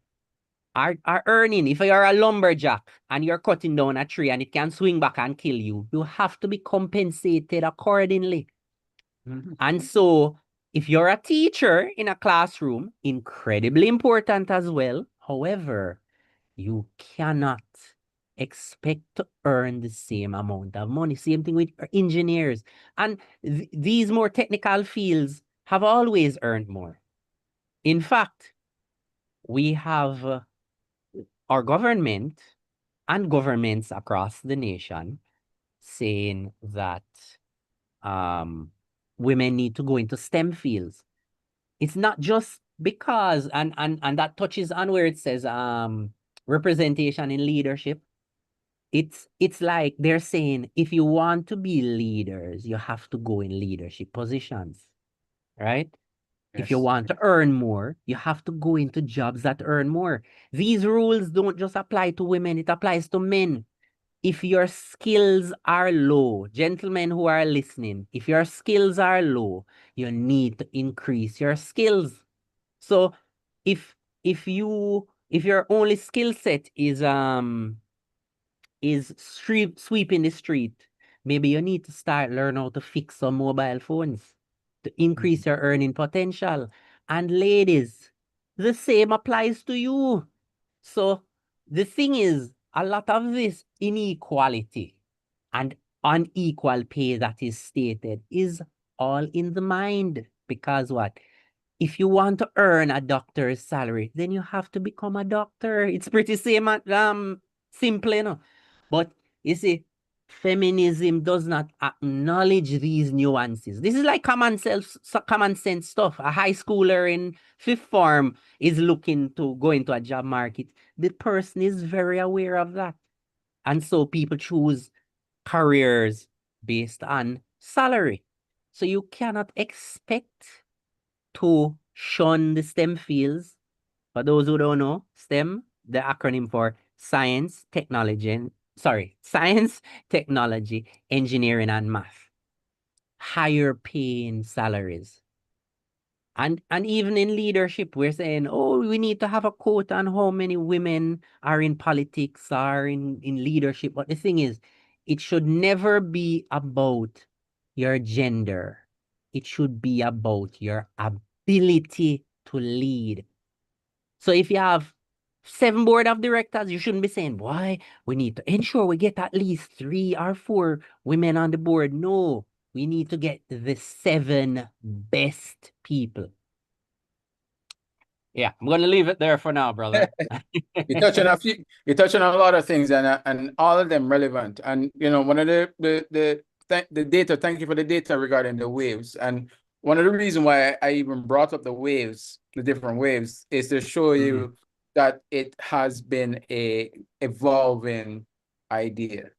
are earning. If you're a lumberjack and you're cutting down a tree and it can swing back and kill you, you have to be compensated accordingly. And so if you're a teacher in a classroom, incredibly important as well. However, you cannot expect to earn the same amount of money. Same thing with engineers. And these more technical fields have always earned more. In fact, we have our government and governments across the nation saying that women need to go into STEM fields. It's not just Because and that touches on where it says representation in leadership. It's like they're saying if you want to be leaders, you have to go in leadership positions, right? If you Yes. want to earn more, you have to go into jobs that earn more. These rules don't just apply to women, it applies to men. If your skills are low, gentlemen who are listening, if your skills are low, you need to increase your skills. So if if your only skill set is sweeping the street, maybe you need to start learn how to fix some mobile phones to increase your earning potential. And ladies, the same applies to you. So the thing is, a lot of this inequality and unequal pay that is stated is all in the mind. Because what? If you want to earn a doctor's salary, then you have to become a doctor. It's pretty simple, you know. But you see, feminism does not acknowledge these nuances. This is like common sense stuff. A high schooler in fifth form is looking to go into a job market. The person is very aware of that. And so people choose careers based on salary. So you cannot expect to shun the STEM fields. For those who don't know, STEM, the acronym for science, technology, engineering, and math. Higher paying salaries. And even in leadership, we're saying, oh, we need to have a quote on how many women are in politics, are in leadership. But the thing is, it should never be about your gender. It should be about your ability to lead. So if you have 7 board of directors, you shouldn't be saying, why? We need to ensure we get at least 3 or 4 women on the board. No, we need to get the 7 best people. Yeah, I'm going to leave it there for now, brother. You touch on a lot of things, and all of them relevant. And you know, one of the data. Thank you for the data regarding the waves. And one of the reasons why I even brought up the waves, the different waves, is to show you that it has been a evolving idea.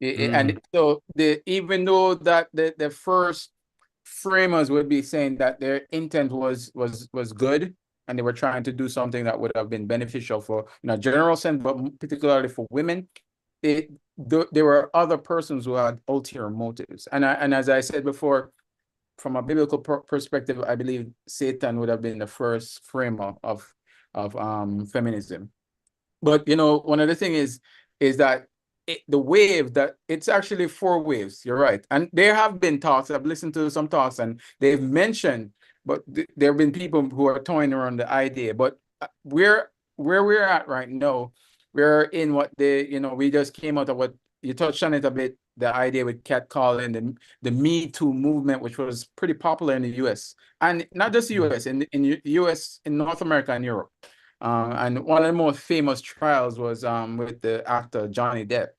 And so even though that the first framers would be saying that their intent was good, and they were trying to do something that would have been beneficial for, in a general sense, but particularly for women, there were other persons who had ulterior motives. And as I said before, from a biblical perspective, I believe Satan would have been the first framer of feminism. But you know, one of the things is that the wave, that it's actually 4 waves. You're right, and there have been talks. I've listened to some talks, and they've mentioned, but there have been people who are toying around the idea. But where we're at right now, we're in what we just came out of what you touched on it a bit. The idea with catcalling, the Me Too movement, which was pretty popular in the U.S. and not just the U.S. in U.S. in North America and Europe. And one of the most famous trials was with the actor Johnny Depp.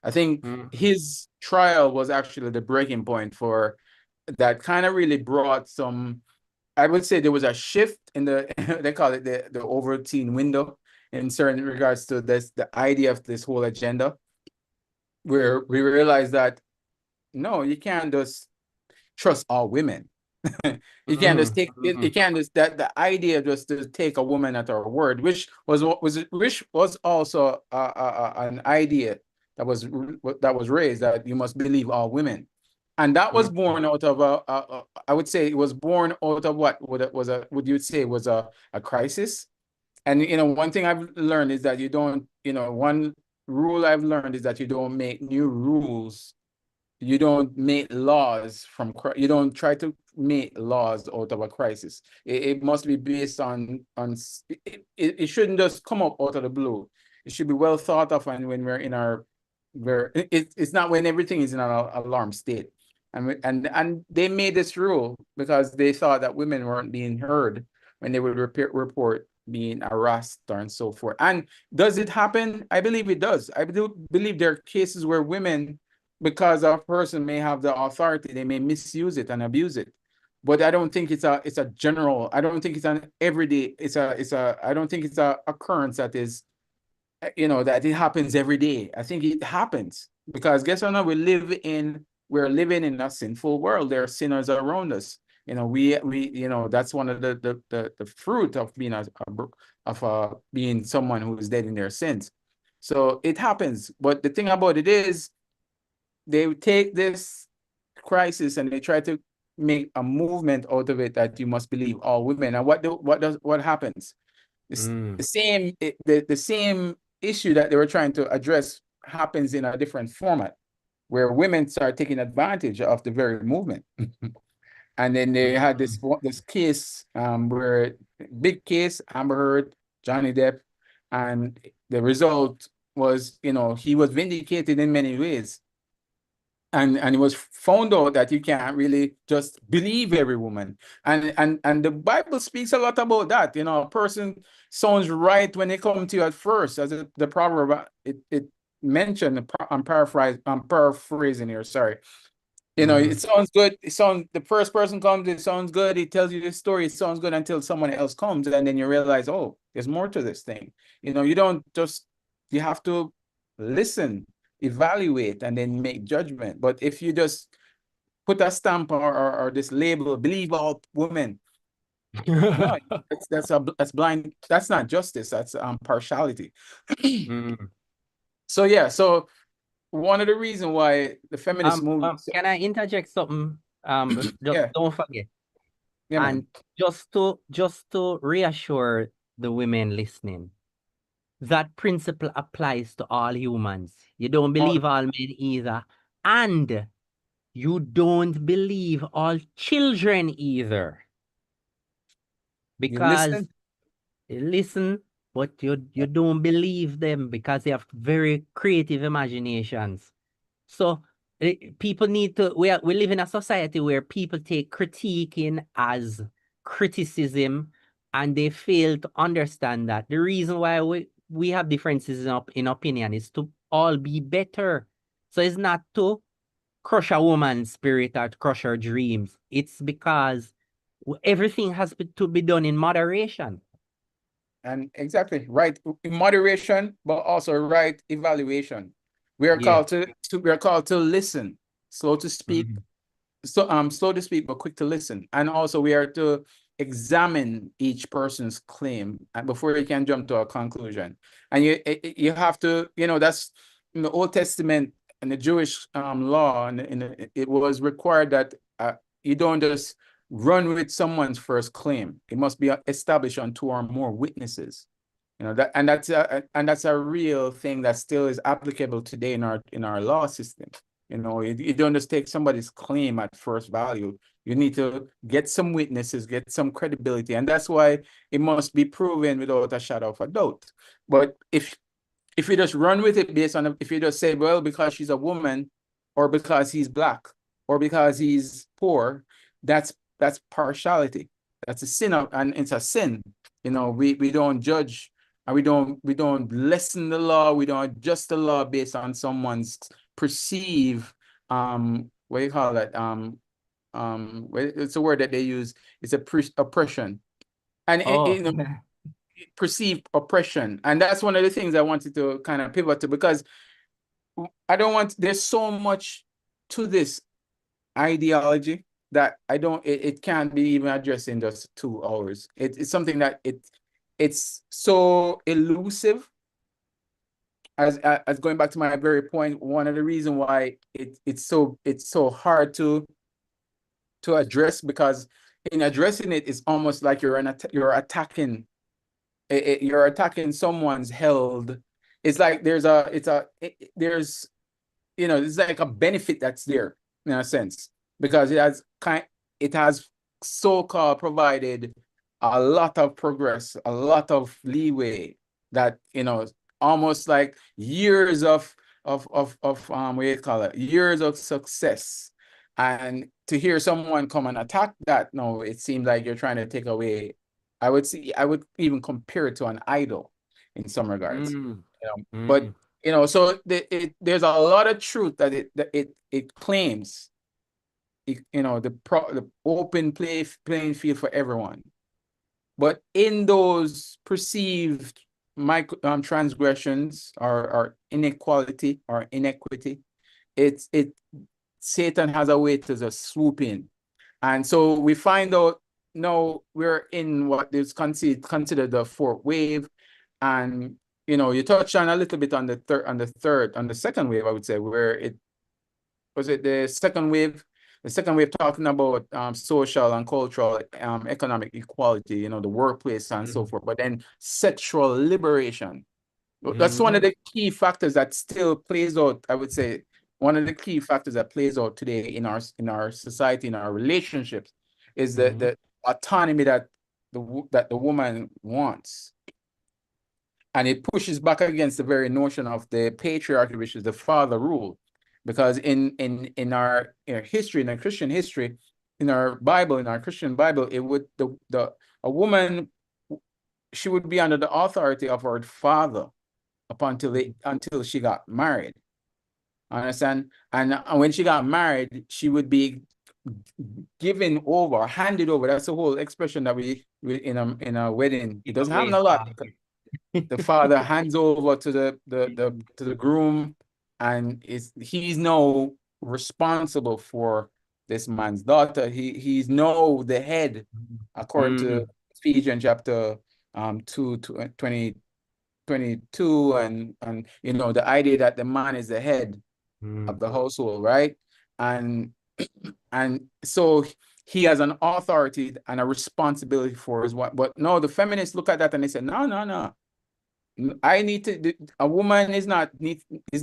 I think his trial was actually the breaking point for that. Kind of really brought some, I would say there was a shift in the they call it the Overton window in certain regards to the idea of this whole agenda, where we realized that no, you can't just trust all women. You can't just take you can't just that the idea just to take a woman at her word, which was also an idea that was raised, that you must believe all women. And that was born out of I would say it was born out of what would you say was a crisis. And one thing I've learned is that you don't, one rule I've learned is that you don't make new rules. You don't make laws you don't try to make laws out of a crisis. It must be based on it shouldn't just come up out of the blue. It should be well thought of, and when we're in it's not when everything is in an alarm state. And they made this rule because they thought that women weren't being heard when they would report being harassed and so forth. And does it happen? I believe it does. I do believe there are cases where women, because a person may have the authority, they may misuse it and abuse it. but I don't think it's a general. I don't think it's an everyday. I don't think it's a occurrence that is, that it happens every day. I think it happens because guess what? Now we're living in a sinful world. There are sinners around us. That's one of the fruit of being someone who is dead in their sins. So it happens. But the thing about it is, they take this crisis and they try to make a movement out of it that you must believe all women. And what happens? The same issue that they were trying to address happens in a different format, where women start taking advantage of the very movement. And then they had this case, where big case, Amber Heard, Johnny Depp, and the result was, he was vindicated in many ways. And it was found out that you can't really just believe every woman. And the Bible speaks a lot about that. A person sounds right when they come to you at first, as the proverb it mentioned. I'm paraphrasing here, sorry. It sounds good. The first person comes, it sounds good. He tells you this story, it sounds good until someone else comes, and then you realize, oh, there's more to this thing. You have to listen, evaluate, and then make judgment. But if you just put a stamp or this label, believe all women, no, that's blind. That's not justice. That's partiality. So yeah, one of the reasons why the feminist movement. Can I interject something? Don't forget. Yeah, and just to reassure the women listening, that principle applies to all humans. You don't believe all men either. And you don't believe all children either. Because you listen, but you don't believe them because they have very creative imaginations. So people need to, we live in a society where people take critiquing as criticism, and they fail to understand that the reason why we have differences in opinion is to all be better. So it's not to crush a woman's spirit or to crush her dreams. It's because everything has to be done in moderation. And exactly right, in moderation, but also right evaluation. We are called to listen, slow to speak, slow to speak, but quick to listen. And also we are to examine each person's claim before you can jump to a conclusion. And you have to, that's in the Old Testament and the Jewish law, and it was required that you don't just run with someone's first claim. It must be established on 2 or more witnesses. That's a real thing that still is applicable today in our law system. You don't just take somebody's claim at first value. You need to get some witnesses, get some credibility, and that's why it must be proven without a shadow of a doubt. But if you just run with it based on, if you just say, well, because she's a woman, or because he's black, or because he's poor, that's partiality. That's a sin, and it's a sin. We don't judge, and we don't lessen the law. We don't adjust the law based on someone's perceived what do you call it? It's a word that they use. It's oppression, and perceived oppression, and that's one of the things I wanted to kind of pivot to, because there's so much to this ideology that it can't be even addressed in just 2 hours. It's something that it's so elusive. As going back to my very point, one of the reasons why it's so hard to address, because in addressing it, it's almost like you're attacking someone's held. It's like it's like a benefit that's there in a sense, because it has so-called provided a lot of progress, a lot of leeway, that almost like years of what do you call it, years of success. And to hear someone come and attack that, no, it seems like you're trying to take away. I would even compare it to an idol in some regards. But so there's a lot of truth that it claims, the open playing field for everyone. But in those perceived transgressions or inequality or inequity, Satan has a way to just swoop in. And so we find out now we're in what is considered the fourth wave. And you touched on a little bit on the second wave, I would say, where the second wave. The second wave talking about social and cultural, economic equality, the workplace and so forth. But then sexual liberation. That's one of the key factors that still plays out, I would say, one of the key factors that plays out today in our society, in our relationships, is the autonomy that the woman wants. And it pushes back against the very notion of the patriarchy, which is the father rule. Because in our history, in our Christian history, in our Bible, in our Christian Bible, it would a woman, she would be under the authority of her father until she got married. Understand? And when she got married, she would be given over, handed over. That's the whole expression that we in a wedding. It doesn't happen a lot. The father hands over to the groom, and he's now responsible for this man's daughter. He's now the head, according to Ephesians chapter 22, and the idea that the man is the head of the household, right? And so he has an authority and a responsibility for his wife. But no, the feminists look at that and they say, no. A woman is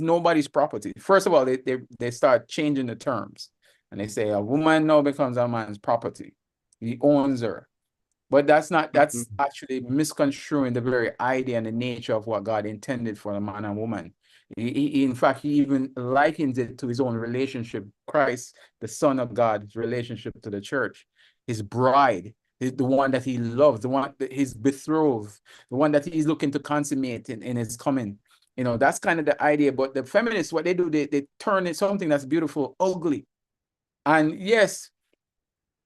nobody's property. First of all, they start changing the terms, and they say a woman now becomes a man's property. He owns her. But that's actually misconstruing the very idea and the nature of what God intended for a man and woman. In fact, he even likens it to his own relationship, Christ, the Son of God, his relationship to the church, his bride, the one that he loves, the one that his betrothed, the one that he's looking to consummate in his coming. That's kind of the idea. But the feminists, what they do, they turn it something that's beautiful ugly. And yes,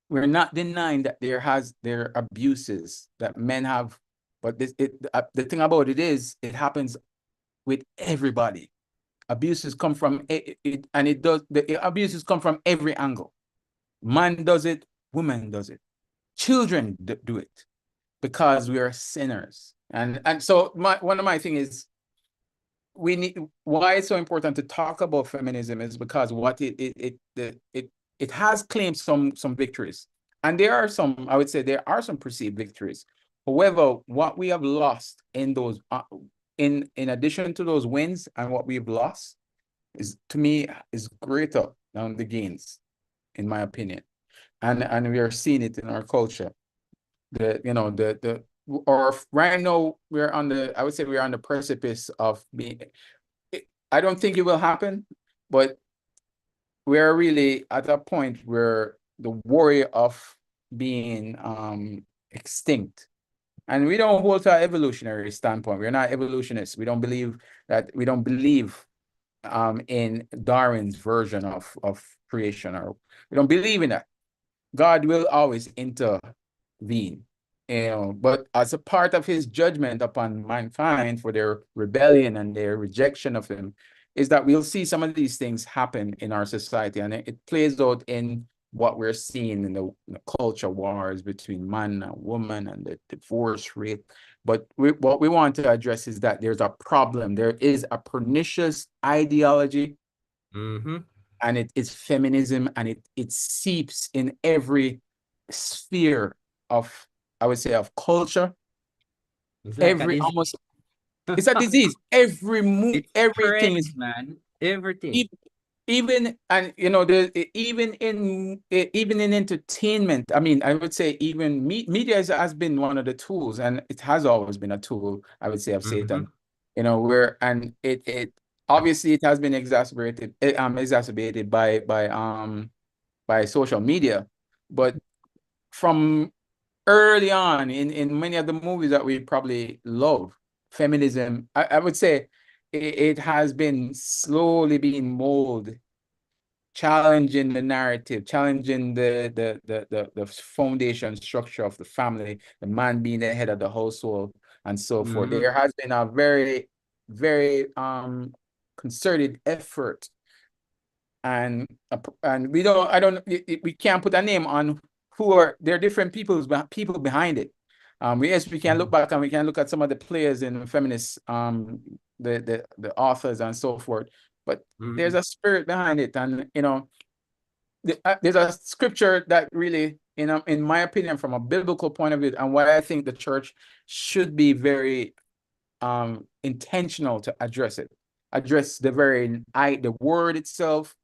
we're not denying that there are abuses that men have, but the thing about it is it happens with everybody. Abuses come from the abuses come from every angle. Man does it, woman does it. Children do it because we are sinners. And so one of my things is why it's so important to talk about feminism is because what it has claimed some victories. And I would say there are some perceived victories. However, what we have lost in those in addition to those wins, and what we've lost is, to me, is greater than the gains, in my opinion. And we are seeing it in our culture. Or right now I would say we're on the precipice of being. I don't think it will happen, but we're really at a point where the worry of being extinct. And we don't hold to an evolutionary standpoint. We're not evolutionists. We don't believe in Darwin's version of creation, or we don't believe in that. God will always intervene, but as a part of his judgment upon mankind for their rebellion and their rejection of him, is that we'll see some of these things happen in our society, and it plays out in what we're seeing in the culture wars between man and woman and the divorce rate. But what we want to address is that there's a problem. There is a pernicious ideology, and it is feminism, and it seeps in every sphere of, I would say, of culture. It's a disease. Everything is, man. Everything. Even in entertainment. I mean, I would say even media has been one of the tools, and it has always been a tool, I would say, of Satan. It obviously it has been exacerbated by social media, but from early on in many of the movies that we probably love, feminism, I would say it has been slowly being molded challenging the narrative, challenging the foundation structure of the family, the man being the head of the household, and so forth. Mhm. There has been a very, very concerted effort, and we don't, I don't, we can't put a name on who are, there are different people behind it. Yes, we can look back and we can look at some of the players in feminist, the authors and so forth, but there's Mhm. a spirit behind it, and there's a scripture that really, in my opinion, from a biblical point of view, and why I think the church should be very intentional to address it, address the word itself.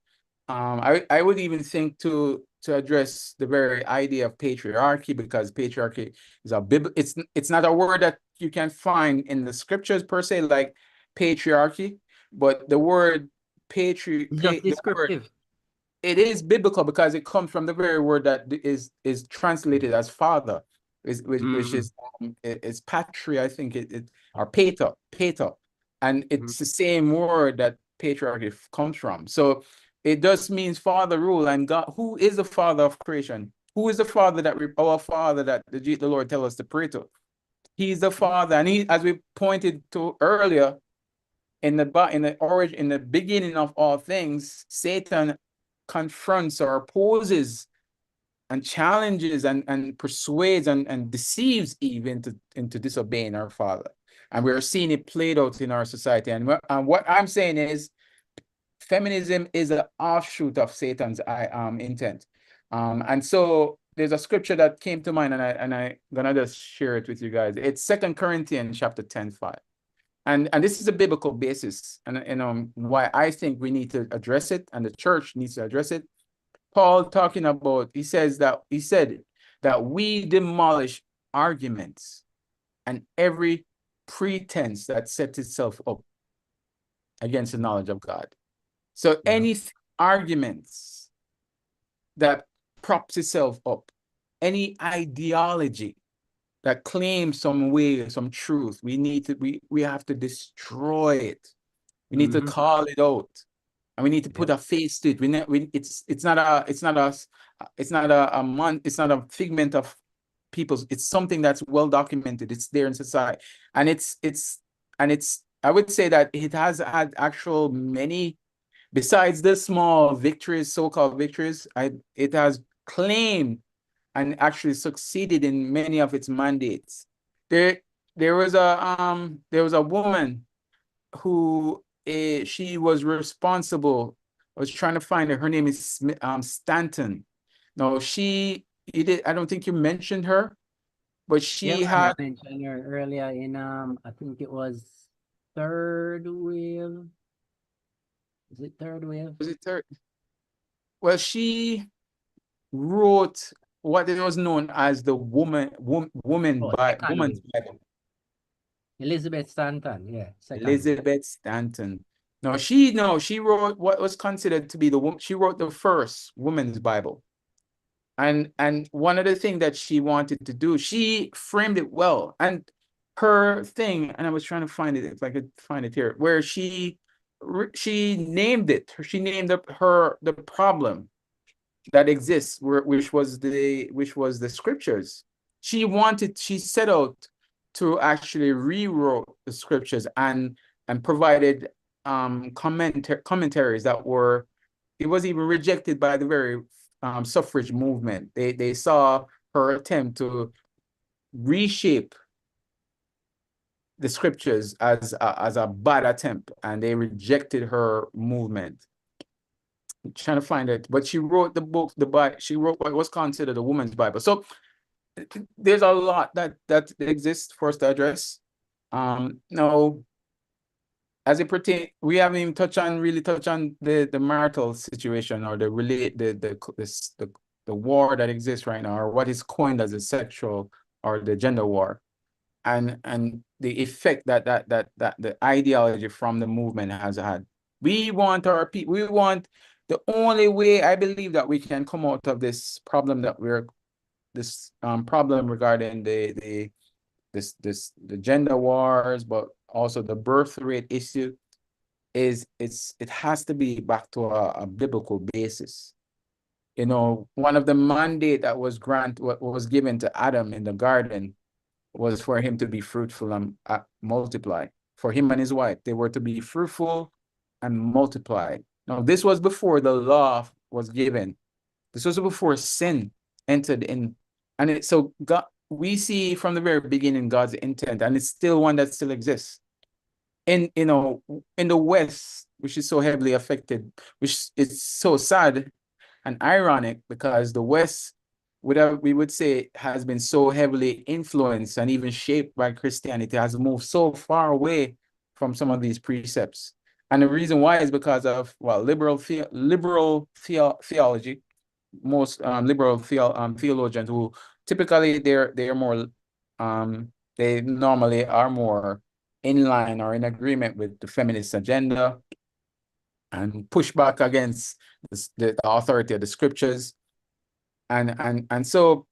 I would even think to address the very idea of patriarchy, because patriarchy is it's not a word that you can find in the scriptures per se, like patriarchy, but the word Just the word, descriptive. it is biblical because it comes from the very word that is translated as father, which Mhm. is patria, I think or pater, and Mhm. it's the same word that patriarchy comes from. So it just means father rule, and God, who is the father of creation, who is the father our father that the Lord tell us to pray to. He's the father, and he, as we pointed to earlier, in the beginning of all things, Satan confronts or opposes and challenges and persuades and deceives Eve into disobeying her father. And we're seeing it played out in our society. And what I'm saying is, feminism is an offshoot of Satan's intent. And so there's a scripture that came to mind, and I'm gonna just share it with you guys. It's 2 Corinthians chapter 10:5. And this is a biblical basis, and why I think we need to address it, and the church needs to address it. Paul talking about, he said that we demolish arguments and every pretense that sets itself up against the knowledge of God. So Yeah. any arguments that props itself up, any ideology that claims some way, some truth, we have to destroy it. We need to Mhm. call it out, and we need to put Yep. a face to it. It's not a figment of people's. It's something that's well documented. It's there in society, and it's. I would say that it has had actual many, besides the small victories, so-called victories. It has claimed and actually succeeded in many of its mandates. There, there was a woman who she was responsible. I was trying to find her. Her name is Stanton. No, you did. I don't think you mentioned her, but Yeah, she man, I had. mentioned her earlier in I think it was Third Wave. Is it Third Wave? Was it her? Well, she wrote what it was known as the Oh, Second woman's Wave. Bible. Elizabeth Stanton. Yeah, Second Wave. Elizabeth Stanton. No, she wrote what was considered to be the woman. She wrote the first woman's Bible. And one of the things that she wanted to do, she framed it well. And her thing, and I was trying to find it, if I could find it here, where she named it. She named the problem that exists, which was the scriptures. She set out to actually rewrote the scriptures and provided commentaries that were, it was even rejected by the very suffrage movement. They saw her attempt to reshape the scriptures as a bad attempt, and they rejected her movement. I'm trying to find it, but she wrote the book, the Bible. She wrote what was considered a woman's Bible. So there's a lot that exists for us to address. Now, as it pertains, we haven't even really touched on the marital situation, or the war that exists right now, or what is coined as a sexual or the gender war, and the effect that the ideology from the movement has had. We want our people. We want the only way I believe that we can come out of this problem problem regarding the gender wars, but also the birth rate issue, it has to be back to a biblical basis. You know, one of the mandate that was was given to Adam in the garden was for him to be fruitful and multiply. For him and his wife, they were to be fruitful and multiply. Now, this was before the law was given. This was before sin entered in. And so God, we see from the very beginning God's intent, and it's still one that still exists. In, you know, in the West, which is so heavily affected, which is so sad and ironic, because the West, we would say, has been so heavily influenced and even shaped by Christianity, has moved so far away from some of these precepts. And the reason why is because of, well, liberal theology. Most liberal theologians who typically they're more they normally are more in line or in agreement with the feminist agenda and push back against the authority of the scriptures. And so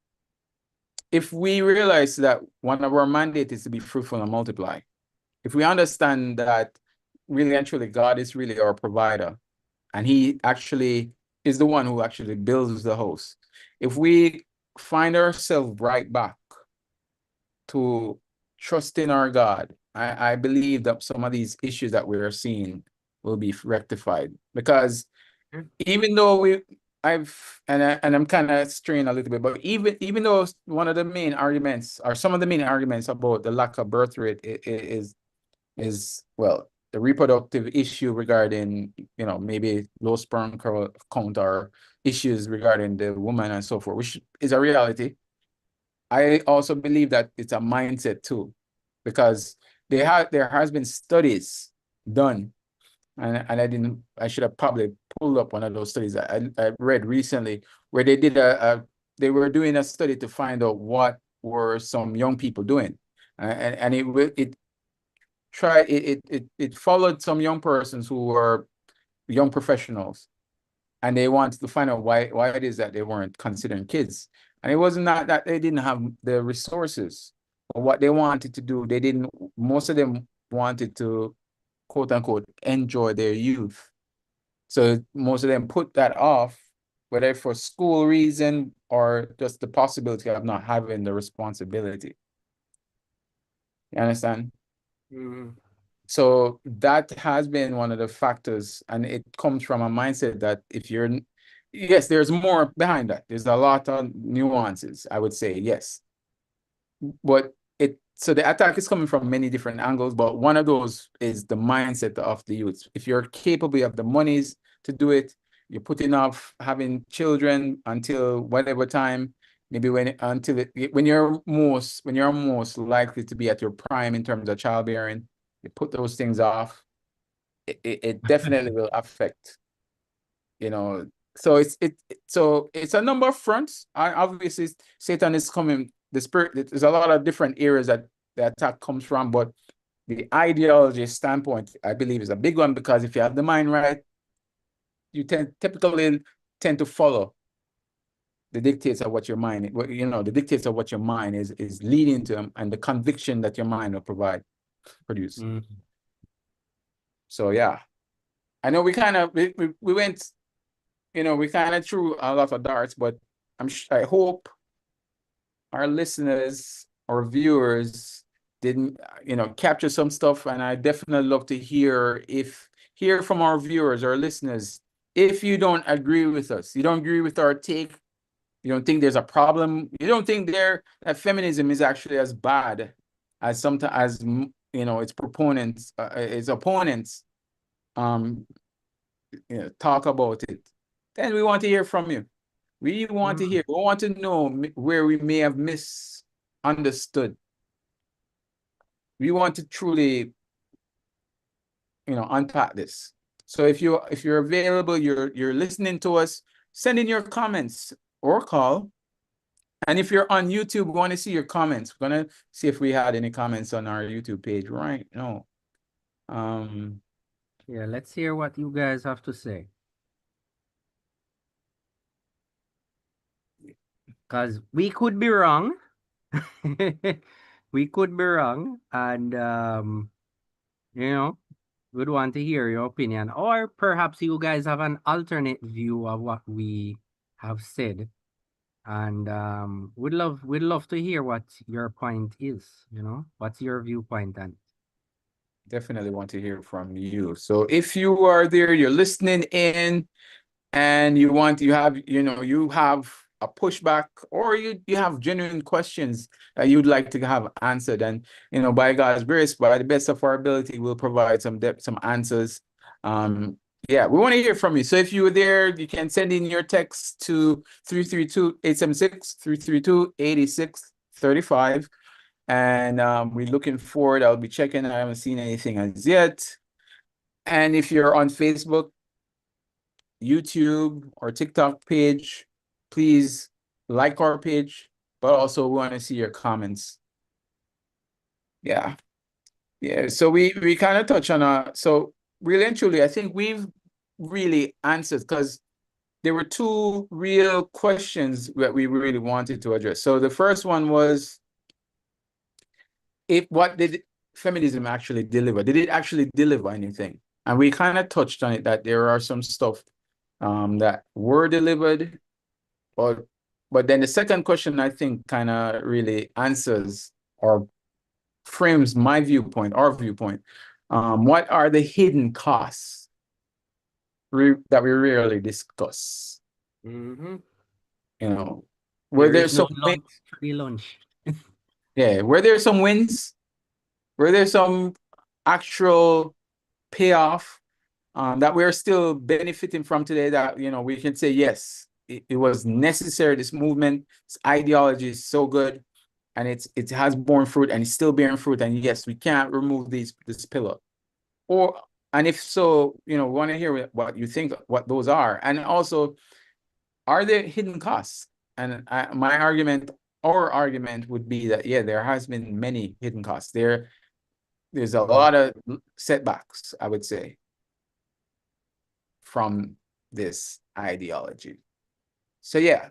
if we realize that one of our mandates is to be fruitful and multiply, if we understand that really and truly God is really our provider, and he actually is the one who actually builds the house, if we find ourselves right back to trusting our God, I believe that some of these issues that we're seeing will be rectified. Because even though I'm kind of straying a little bit, but even though one of the main arguments, or some of the main arguments about the lack of birth rate is well, the reproductive issue regarding, you know, maybe low sperm count or issues regarding the woman and so forth, which is a reality. I also believe that it's a mindset too, because there has been studies done, and I should have probably pulled up one of those studies I read recently, where they did they were doing a study to find out what were some young people doing, and it followed some young persons who were young professionals, and they wanted to find out why it is that they weren't considering kids. And it wasn't that they didn't have the resources, but what they wanted to do, most of them wanted to, quote unquote, enjoy their youth. So most of them put that off, whether for school reason or just the possibility of not having the responsibility. You understand? Mm. So that has been one of the factors, and it comes from a mindset that yes, there's more behind that. There's a lot of nuances, I would say, yes. But so the attack is coming from many different angles, but one of those is the mindset of the youth. If you're capable of the monies to do it, you're putting off having children until whatever time, maybe when you're most likely to be at your prime in terms of childbearing, you put those things off. It definitely will affect, you know. So it's a number of fronts. Obviously, Satan is coming. The spirit. There's a lot of different areas that the attack comes from, but the ideology standpoint, I believe, is a big one, because if you have the mind right, you typically tend to follow the dictates of what your mind, the dictates of what your mind is leading to, and the conviction that your mind will produce. Mm. So yeah, I know we went, we kind of threw a lot of darts, but I hope our listeners or viewers didn't, capture some stuff. And I definitely love to hear from our viewers or listeners, if you don't agree with us, you don't agree with our take, you don't think there's a problem, you don't think that feminism is actually as bad as sometimes, its proponents, its opponents, talk about it, then we want to hear from you. We want to hear, we want to know where we may have misunderstood. We want to truly, unpack this. So if you're available, you're listening to us, send in your comments or call. And if you're on YouTube, we want to see your comments. We're gonna see if we had any comments on our YouTube page right now. Yeah, let's hear what you guys have to say. Because we could be wrong. We could be wrong. And, would want to hear your opinion, or perhaps you guys have an alternate view of what we have said. And we'd love to hear what your point is, you know, what's your viewpoint on it. Definitely want to hear from you. So if you are there, you're listening in, and you have a pushback, or you have genuine questions that you'd like to have answered, and by God's grace, by the best of our ability, we'll provide some answers. Yeah, we want to hear from you. So if you were there, you can send in your text to 332-876-332-8635. And we're looking forward. I'll be checking. I haven't seen anything as yet. And if you're on Facebook, YouTube, or TikTok page, please like our page, but also we want to see your comments. Yeah. So we kind of touch on so really and truly, I think we've really answered, because there were two real questions that we really wanted to address. So the first one was, what did feminism actually deliver? Did it actually deliver anything? And we kind of touched on it, that there are some stuff that were delivered, but then the second question, I think, kind of really answers or frames my viewpoint, our viewpoint. What are the hidden costs that we rarely discuss? Were there some free lunch? Yeah, were there some wins? Were there some actual payoff that we're still benefiting from today, that we can say, yes, it was necessary. This movement, this ideology is so good, and it has borne fruit, and it's still bearing fruit, and yes, we can't remove this pillar. And if so, we want to hear what you think, what those are. And also, are there hidden costs? And our argument would be that, yeah, there has been many hidden costs. There's a lot of setbacks, I would say, from this ideology. So yeah.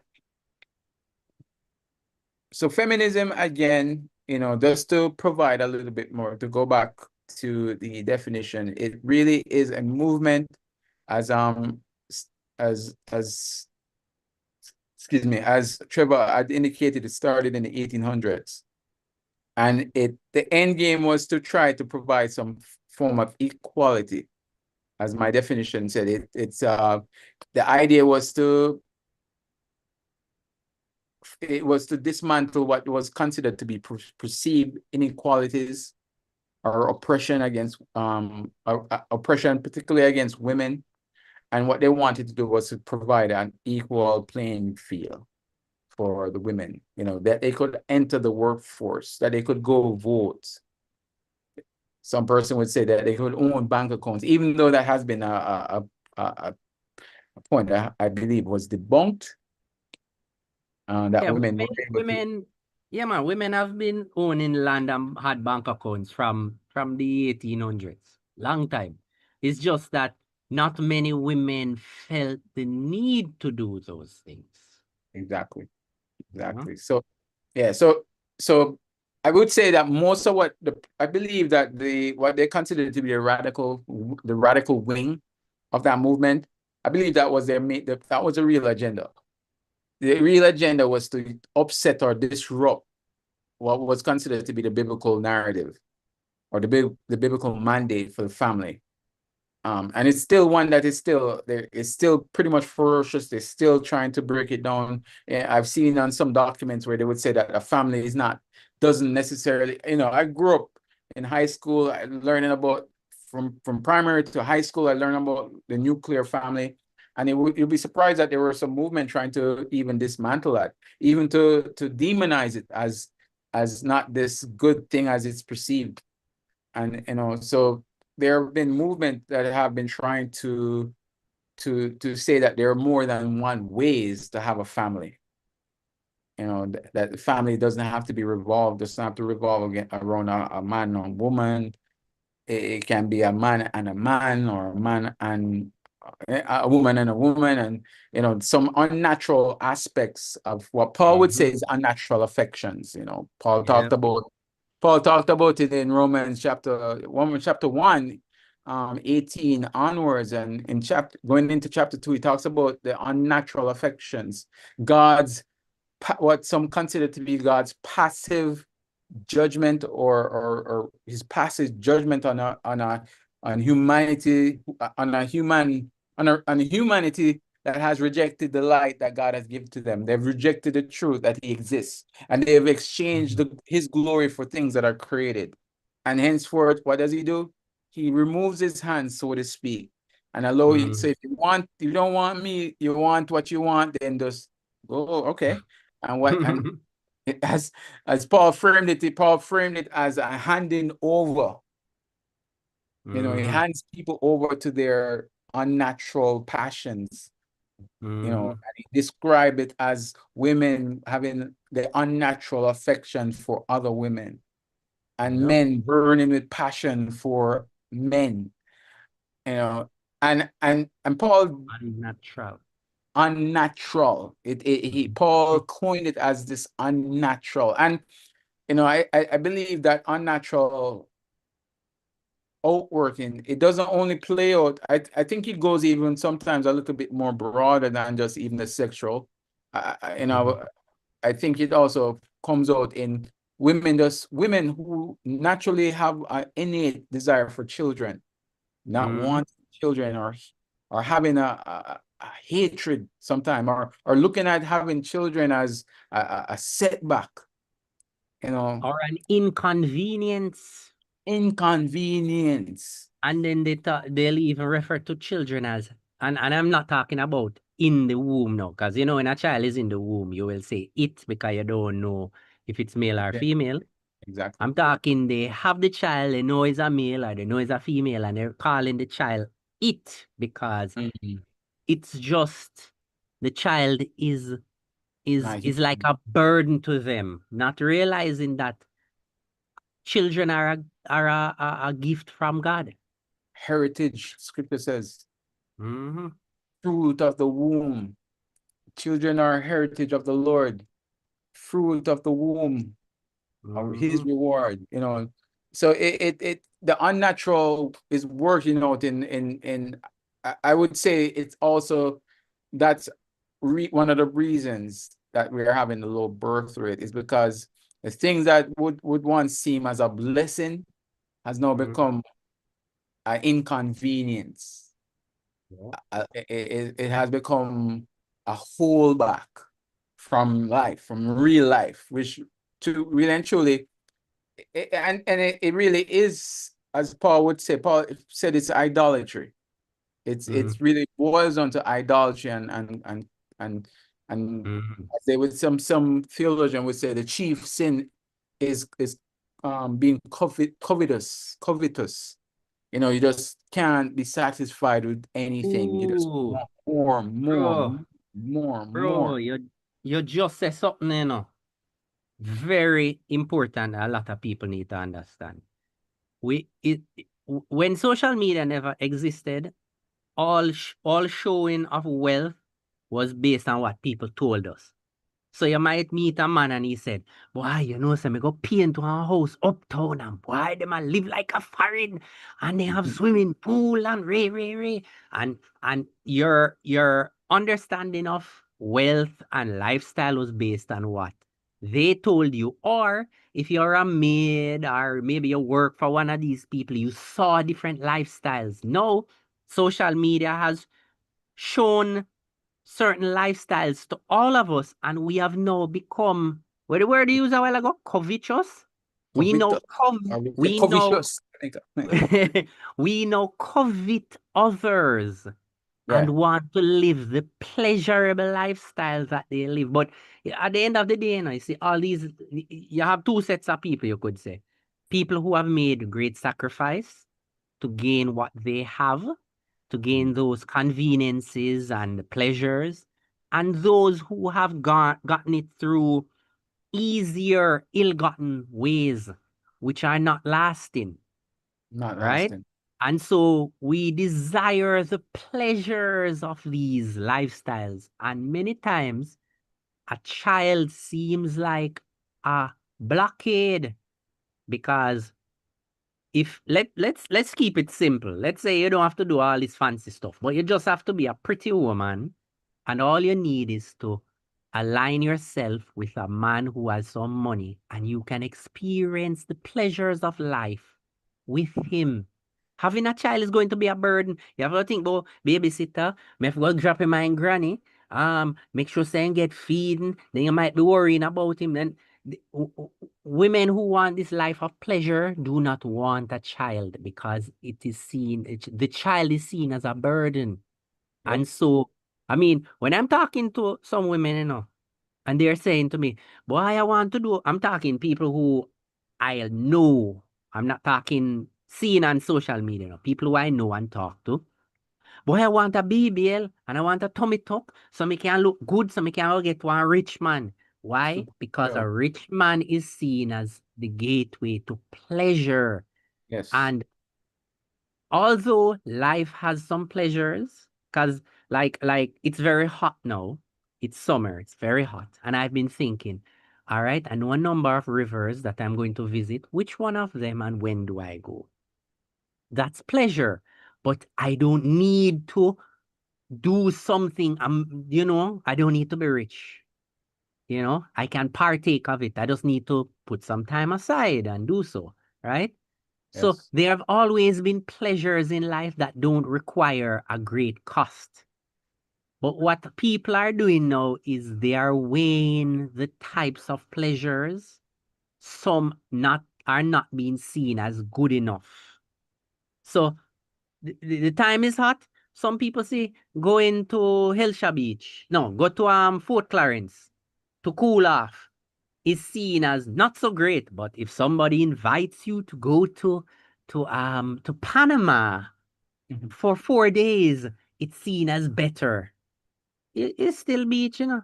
So feminism, again, just to provide a little bit more, to go back to the definition, it really is a movement, as Trevor had indicated, it started in the 1800s. And the end game was to try to provide some form of equality. As my definition said, the idea was to dismantle what was considered to be perceived inequalities or oppression against oppression, particularly against women. And what they wanted to do was to provide an equal playing field for the women, that they could enter the workforce, that they could go vote. Some person would say that they could own bank accounts, even though that has been a point that I believe was debunked. Women have been owning land and had bank accounts from the 1800s, long time. It's just that not many women felt the need to do those things. Exactly. So yeah, so I would say that most of what I believe that what they consider to be the radical wing of that movement, I believe that was that was a real agenda. The real agenda was to upset or disrupt what was considered to be the biblical narrative, or the biblical mandate for the family. And it's still one that is still there. It's still pretty much ferocious. They're still trying to break it down. I've seen on some documents where they would say that a family doesn't necessarily, I grew up in high school learning about, from primary to high school, I learned about the nuclear family. And you'll be surprised that there were some movement trying to even dismantle that, even to demonize it as not this good thing as it's perceived. And, so there have been movements that have been trying to say that there are more than one ways to have a family. That the family doesn't have to revolve around a man or woman. It can be a man and a man, or a man and a woman and a woman, and some unnatural aspects of what Paul would say is unnatural affections. Paul talked about it in Romans chapter 1. 18 onwards, and in chapter going into chapter 2, he talks about the unnatural affections, what some consider to be God's passive judgment, or his passive judgment on humanity, on a humanity that has rejected the light that God has given to them. They've rejected the truth that he exists, and they have exchanged his glory for things that are created. And henceforth, what does he do? He removes his hands, so to speak, and allow you. So if you don't want me, you want what you want, then just go, okay. And as Paul framed it as a handing over. You know, he hands people over to their unnatural passions. You know, and he described it as women having the unnatural affection for other women, and men burning with passion for men. You know, and Paul, unnatural. Paul coined it as this unnatural. And you know, I believe that unnatural outworking, it doesn't only play out. I think it goes even sometimes a little bit more broader than just even the sexual. You know, I think it also comes out in women who naturally have an innate desire for children, not wanting children, or having a hatred sometimes, or looking at having children as a setback, you know, or an inconvenience. And then they'll even refer to children as, and I'm not talking about in the womb now, because you know, when a child is in the womb, you will say it because you don't know if it's male or female. Exactly. I'm talking they have the child, they know it's a male or they know it's a female, and they're calling the child it because it's just the child is like a burden to them, not realizing that children are a gift from God. Heritage, scripture says. Fruit of the womb. Children are heritage of the Lord. Fruit of the womb, his reward, you know. So the unnatural is working out in I would say it's also, that's one of the reasons that we're having the low birth rate, is because the things that would once seem as a blessing has now become an inconvenience. It has become a holdback from life, from real life, which to really and truly, it really is, as Paul would say. Paul said it's idolatry. It's really boils down to idolatry, and as they would, some theologian would say the chief sin is being covetous. You know, you just can't be satisfied with anything. You just want more. You just said something, you know, very important. A lot of people need to understand. When social media never existed, all showing of wealth was based on what people told us. So you might meet a man and he said, "Boy, you know, so me go paint one house uptown, and boy, them a live like a foreign, and they have swimming pool and ray. And your understanding of wealth and lifestyle was based on what they told you. Or if you're a maid, or maybe you work for one of these people, you saw different lifestyles. No, social media has shown certain lifestyles to all of us, and we have now become, what the word you used a while ago, covetous. We know Covetous. we now covet others and want to live the pleasurable lifestyles that they live. But at the end of the day, you know, you see all these, you have two sets of people, you could say. People who have made great sacrifice to gain what they have, to gain those conveniences and pleasures, and those who have gotten it through easier, ill-gotten ways, which are not lasting. Right? And so we desire the pleasures of these lifestyles. And many times, a child seems like a blockade, because if let's keep it simple. Let's say you don't have to do all this fancy stuff, but you just have to be a pretty woman, and all you need is to align yourself with a man who has some money, and you can experience the pleasures of life with him. Having a child is going to be a burden. You have to think about babysitter, may have to go drop him my granny, make sure saying get feeding, then you might be worrying about him. Then women who want this life of pleasure do not want a child because it is seen, the child is seen as a burden. Yep. And so, I mean, when I'm talking to some women, you know, and they're saying to me, boy, I want to do, I'm talking people who I know. I'm not talking seeing on social media, you know, people who I know and talk to. Boy, I want a BBL and I want a tummy tuck so me can look good, so me can go get one rich man. Why? Because Yeah. a rich man is seen as the gateway to pleasure. Yes. And although life has some pleasures, because like it's very hot now. It's summer, it's very hot. And I've been thinking, all right, I know a number of rivers that I'm going to visit. Which one of them and when do I go? That's pleasure. But I don't need to do something. You know, I don't need to be rich. You know, I can partake of it. I just need to put some time aside and do so, right? So Yes. there have always been pleasures in life that don't require a great cost. But what people are doing now is they are weighing the types of pleasures. Some are not being seen as good enough. So the time is hot. Some people say go into Hillshire Beach. No, go to Fort Clarence to cool off. Is seen as not so great. But if somebody invites you to go to Panama Mhm. for 4 days, it's seen as better. It's still beach, you know.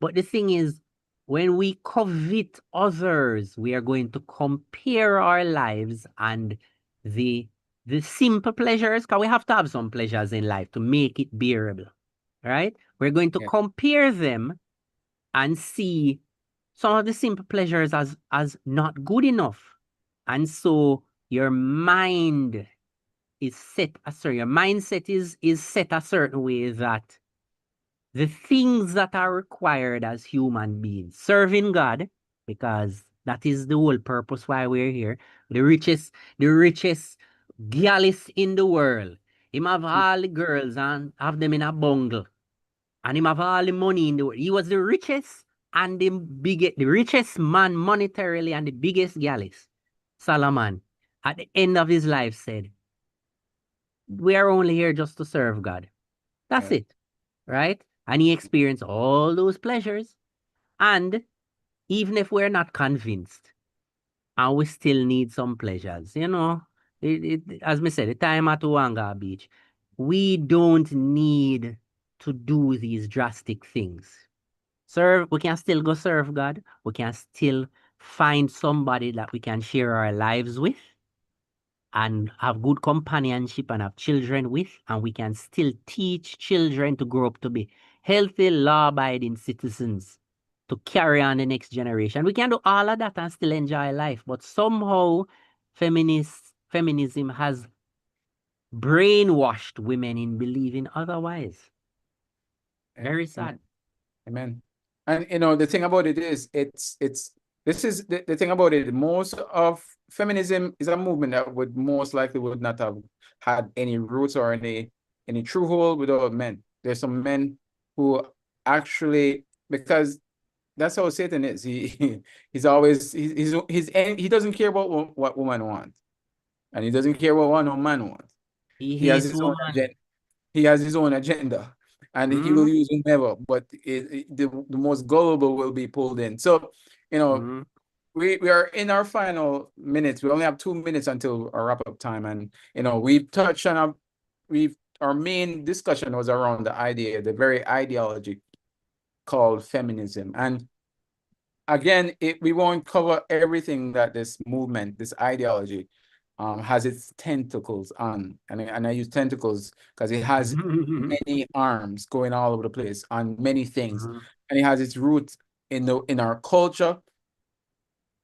But the thing is, when we covet others, we are going to compare our lives and the simple pleasures, because we have to have some pleasures in life to make it bearable, right? We're going to Yeah. compare them and see some of the simple pleasures as not good enough. And so your mind is set, sorry, your mindset is set a certain way that the things that are required as human beings, serving God, because that is the whole purpose why we're here. The richest gallus in the world. Him have all the girls and have them in a bungle. And him have all the money in the world. He was the richest and the richest man monetarily and the biggest gallus. Solomon, at the end of his life, said, we are only here just to serve God. That's Yeah. it, right? And he experienced all those pleasures. And even if we're not convinced, and we still need some pleasures, you know, as me said, the time at Wanga Beach, we don't need to do these drastic things. We can still go serve God. We can still find somebody that we can share our lives with and have good companionship and have children with, and we can still teach children to grow up to be healthy, law-abiding citizens to carry on the next generation. We can do all of that and still enjoy life, but somehow feminism has brainwashed women in believing otherwise. Very sad. Amen. And you know, the thing about it is, this is the thing about it. Most of feminism is a movement that would most likely would not have had any roots or any true hold without men. There's some men who actually, because that's how Satan is. He's always he doesn't care about what woman wants, and he doesn't care what one man wants. He He has hates his own woman. agenda. He has his own agenda, and he will use whomever. But the most gullible will be pulled in. So, you know, we are in our final minutes. We only have 2 minutes until our wrap up time, and you know, we've touched on our main discussion was around the very ideology called feminism. And again, we won't cover everything that this movement, this ideology, has its tentacles on. And I use tentacles because it has many arms going all over the place on many things. And it has its roots in our culture,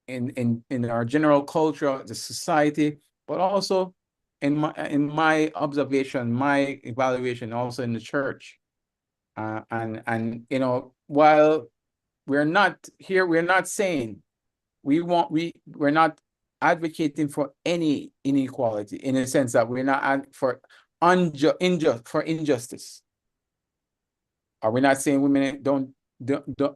in our general culture, the society, but also in my observation, my evaluation, also in the church. And you know, while we're not here, we're not saying we're not advocating for any inequality, in a sense that we're not for injustice. Are we not saying women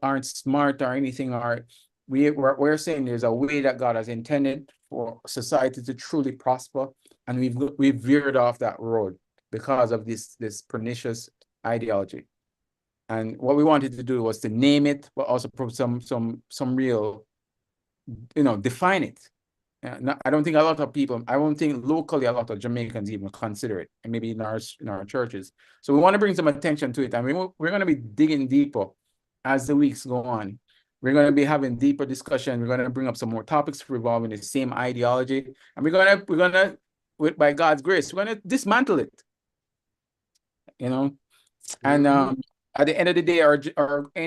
aren't smart or anything? Or we're saying there's a way that God has intended for society to truly prosper, and we've veered off that road because of this pernicious ideology. And what we wanted to do was to name it, but also put some real, you know, define it. I don't think a lot of people, I don't think locally a lot of Jamaicans even consider it, and maybe in our churches. So we want to bring some attention to it, and we're going to be digging deeper as the weeks go on. We're going to be having deeper discussion. We're going to bring up some more topics revolving the same ideology, and we're gonna, by God's grace, we're going to dismantle it. You know, and at the end of the day,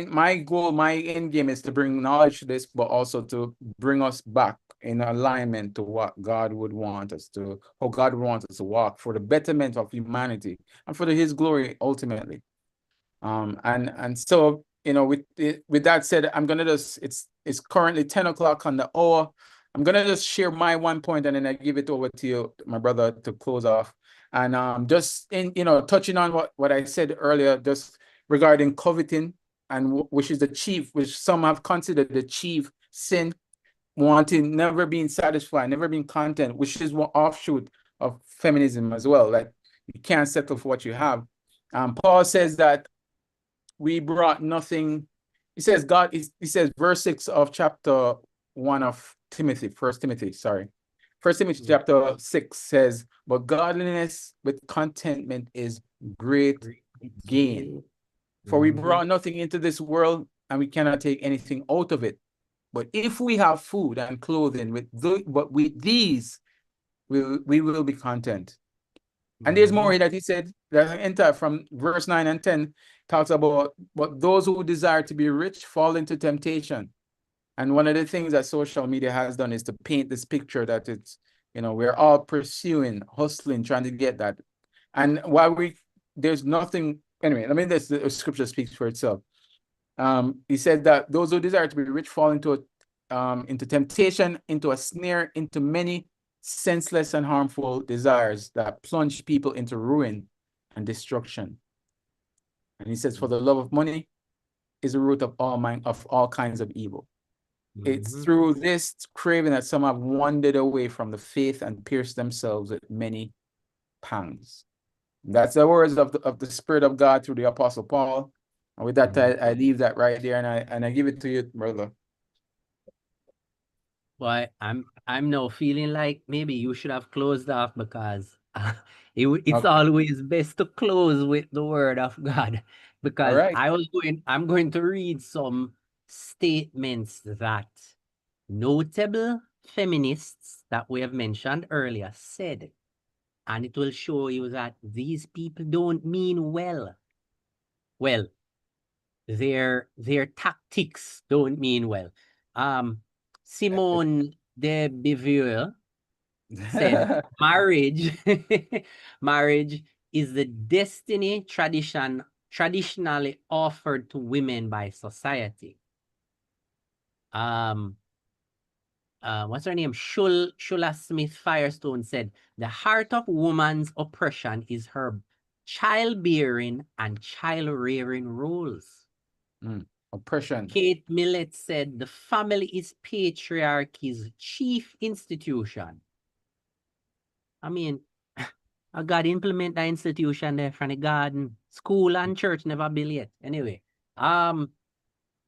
my goal, my end game is to bring knowledge to this, but also to bring us back in alignment to what God would want us to, how God would want us to walk for the betterment of humanity and for His glory ultimately. And so, you know, with that said, I'm gonna just, it's currently 10 o'clock on the hour. I'm gonna just share my one point, and then I give it over to you, my brother, to close off. And just in, you know, touching on what I said earlier, just regarding coveting, and which is the chief, which some have considered the chief sin, wanting, never being satisfied, never being content, which is one offshoot of feminism as well. Like, you can't settle for what you have. Paul says that we brought nothing. He says he says verse 6 of chapter 1 of Timothy, First Timothy chapter 6 says, but godliness with contentment is great gain. For we brought nothing into this world, and we cannot take anything out of it. But if we have food and clothing, but with these, we will be content. And there's more that he said, that enter from verse 9 and 10, talks about, but those who desire to be rich fall into temptation. And one of the things that social media has done is to paint this picture that it's, you know, we're all pursuing, hustling, trying to get that. And while there's nothing, anyway, I mean, the scripture speaks for itself. He said that those who desire to be rich fall into temptation, into a snare, into many senseless and harmful desires that plunge people into ruin and destruction. And he says, for the love of money is the root of all kinds of evil. It's through this craving that some have wandered away from the faith and pierced themselves with many pangs. That's the words of the Spirit of God through the Apostle Paul. And with that, I leave that right there, and I give it to you, brother. Well, I'm now feeling like maybe you should have closed off, because it's always best to close with the word of God. Because right. I'm going to read some statements that notable feminists that we have mentioned earlier said, and it will show you that these people don't mean well. Well, their tactics don't mean well. Simone de Beauvoir said, marriage is the destiny traditionally offered to women by society. What's her name? Shula Smith Firestone said, the heart of woman's oppression is her childbearing and child-rearing roles. Oppression. Kate Millett said, the family is patriarchy's chief institution. I mean, God implement that institution there from the garden. School and church never built yet. Anyway, Bell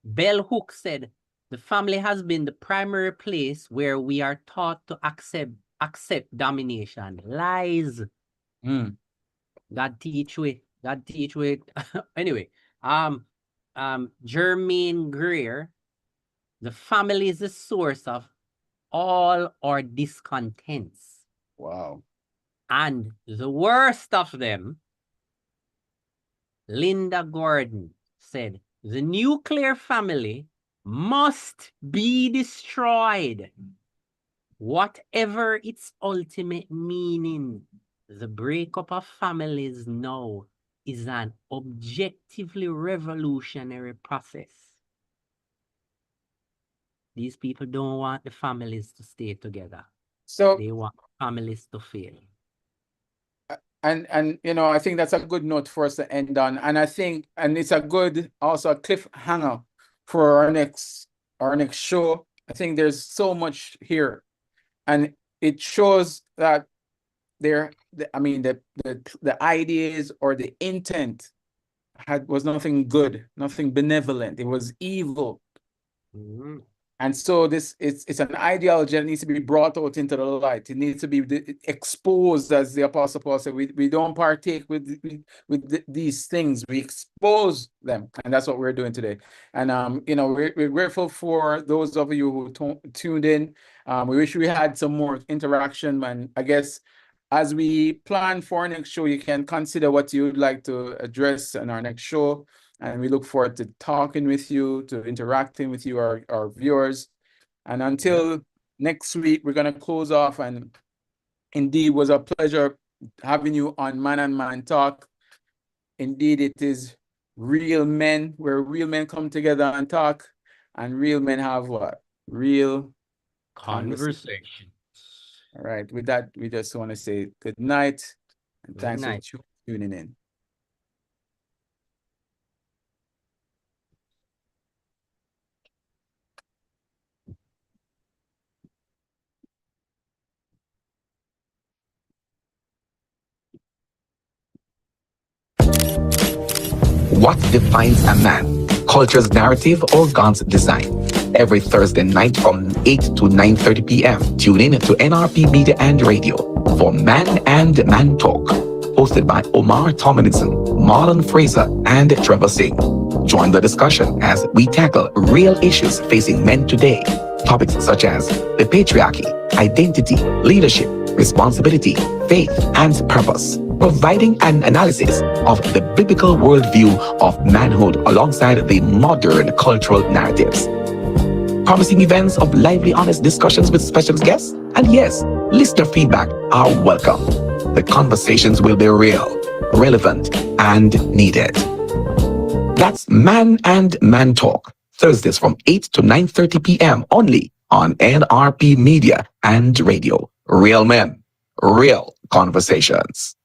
Hook said, the family has been the primary place where we are taught to accept domination. Lies. God teach we. Anyway, Germaine Greer, the family is the source of all our discontents. Wow. And the worst of them, Linda Gordon said, the nuclear family must be destroyed. whatever its ultimate meaning, the breakup of families now is an objectively revolutionary process. These people don't want the families to stay together. So, They want families to fail. and you know, I think that's a good note for us to end on. And I think, and it's a good also a cliffhanger for our next show. I think there's so much here, and it shows that the ideas or the intent was nothing good, nothing benevolent. It was evil. Mhm. And so it's an ideology that needs to be brought out into the light. It needs to be exposed, as the Apostle Paul said. We don't partake with these things. We expose them, and that's what we're doing today. And you know, we're grateful for those of you who tuned in. We wish we had some more interaction, and I guess as we plan for our next show, you can consider what you would like to address in our next show. And we look forward to talking with you, to interacting with you, our viewers. And until next week, we're going to close off. And indeed, it was a pleasure having you on Man and Man Talk. Indeed, it is real men, where real men come together and talk. And real men have what? Real Conversation. All right. With that, we just want to say good night. And Good thanks night. for tuning in. What defines a man? Culture's narrative or God's design? Every Thursday night from 8 to 9:30 p.m. Tune in to NRP Media and Radio for Man and Man Talk, hosted by Omar Tomlinson, Marlon Fraser, and Trevor Singh. Join the discussion as we tackle real issues facing men today. Topics such as the patriarchy, identity, leadership, responsibility, faith, and purpose, providing an analysis of the biblical worldview of manhood alongside the modern cultural narratives. Promising events of lively, honest discussions with special guests, and yes, listener feedback are welcome. The conversations will be real, relevant, and needed. That's Man and Man Talk, Thursdays from 8 to 9:30 p.m. only on NRP Media and Radio. Real men, real conversations.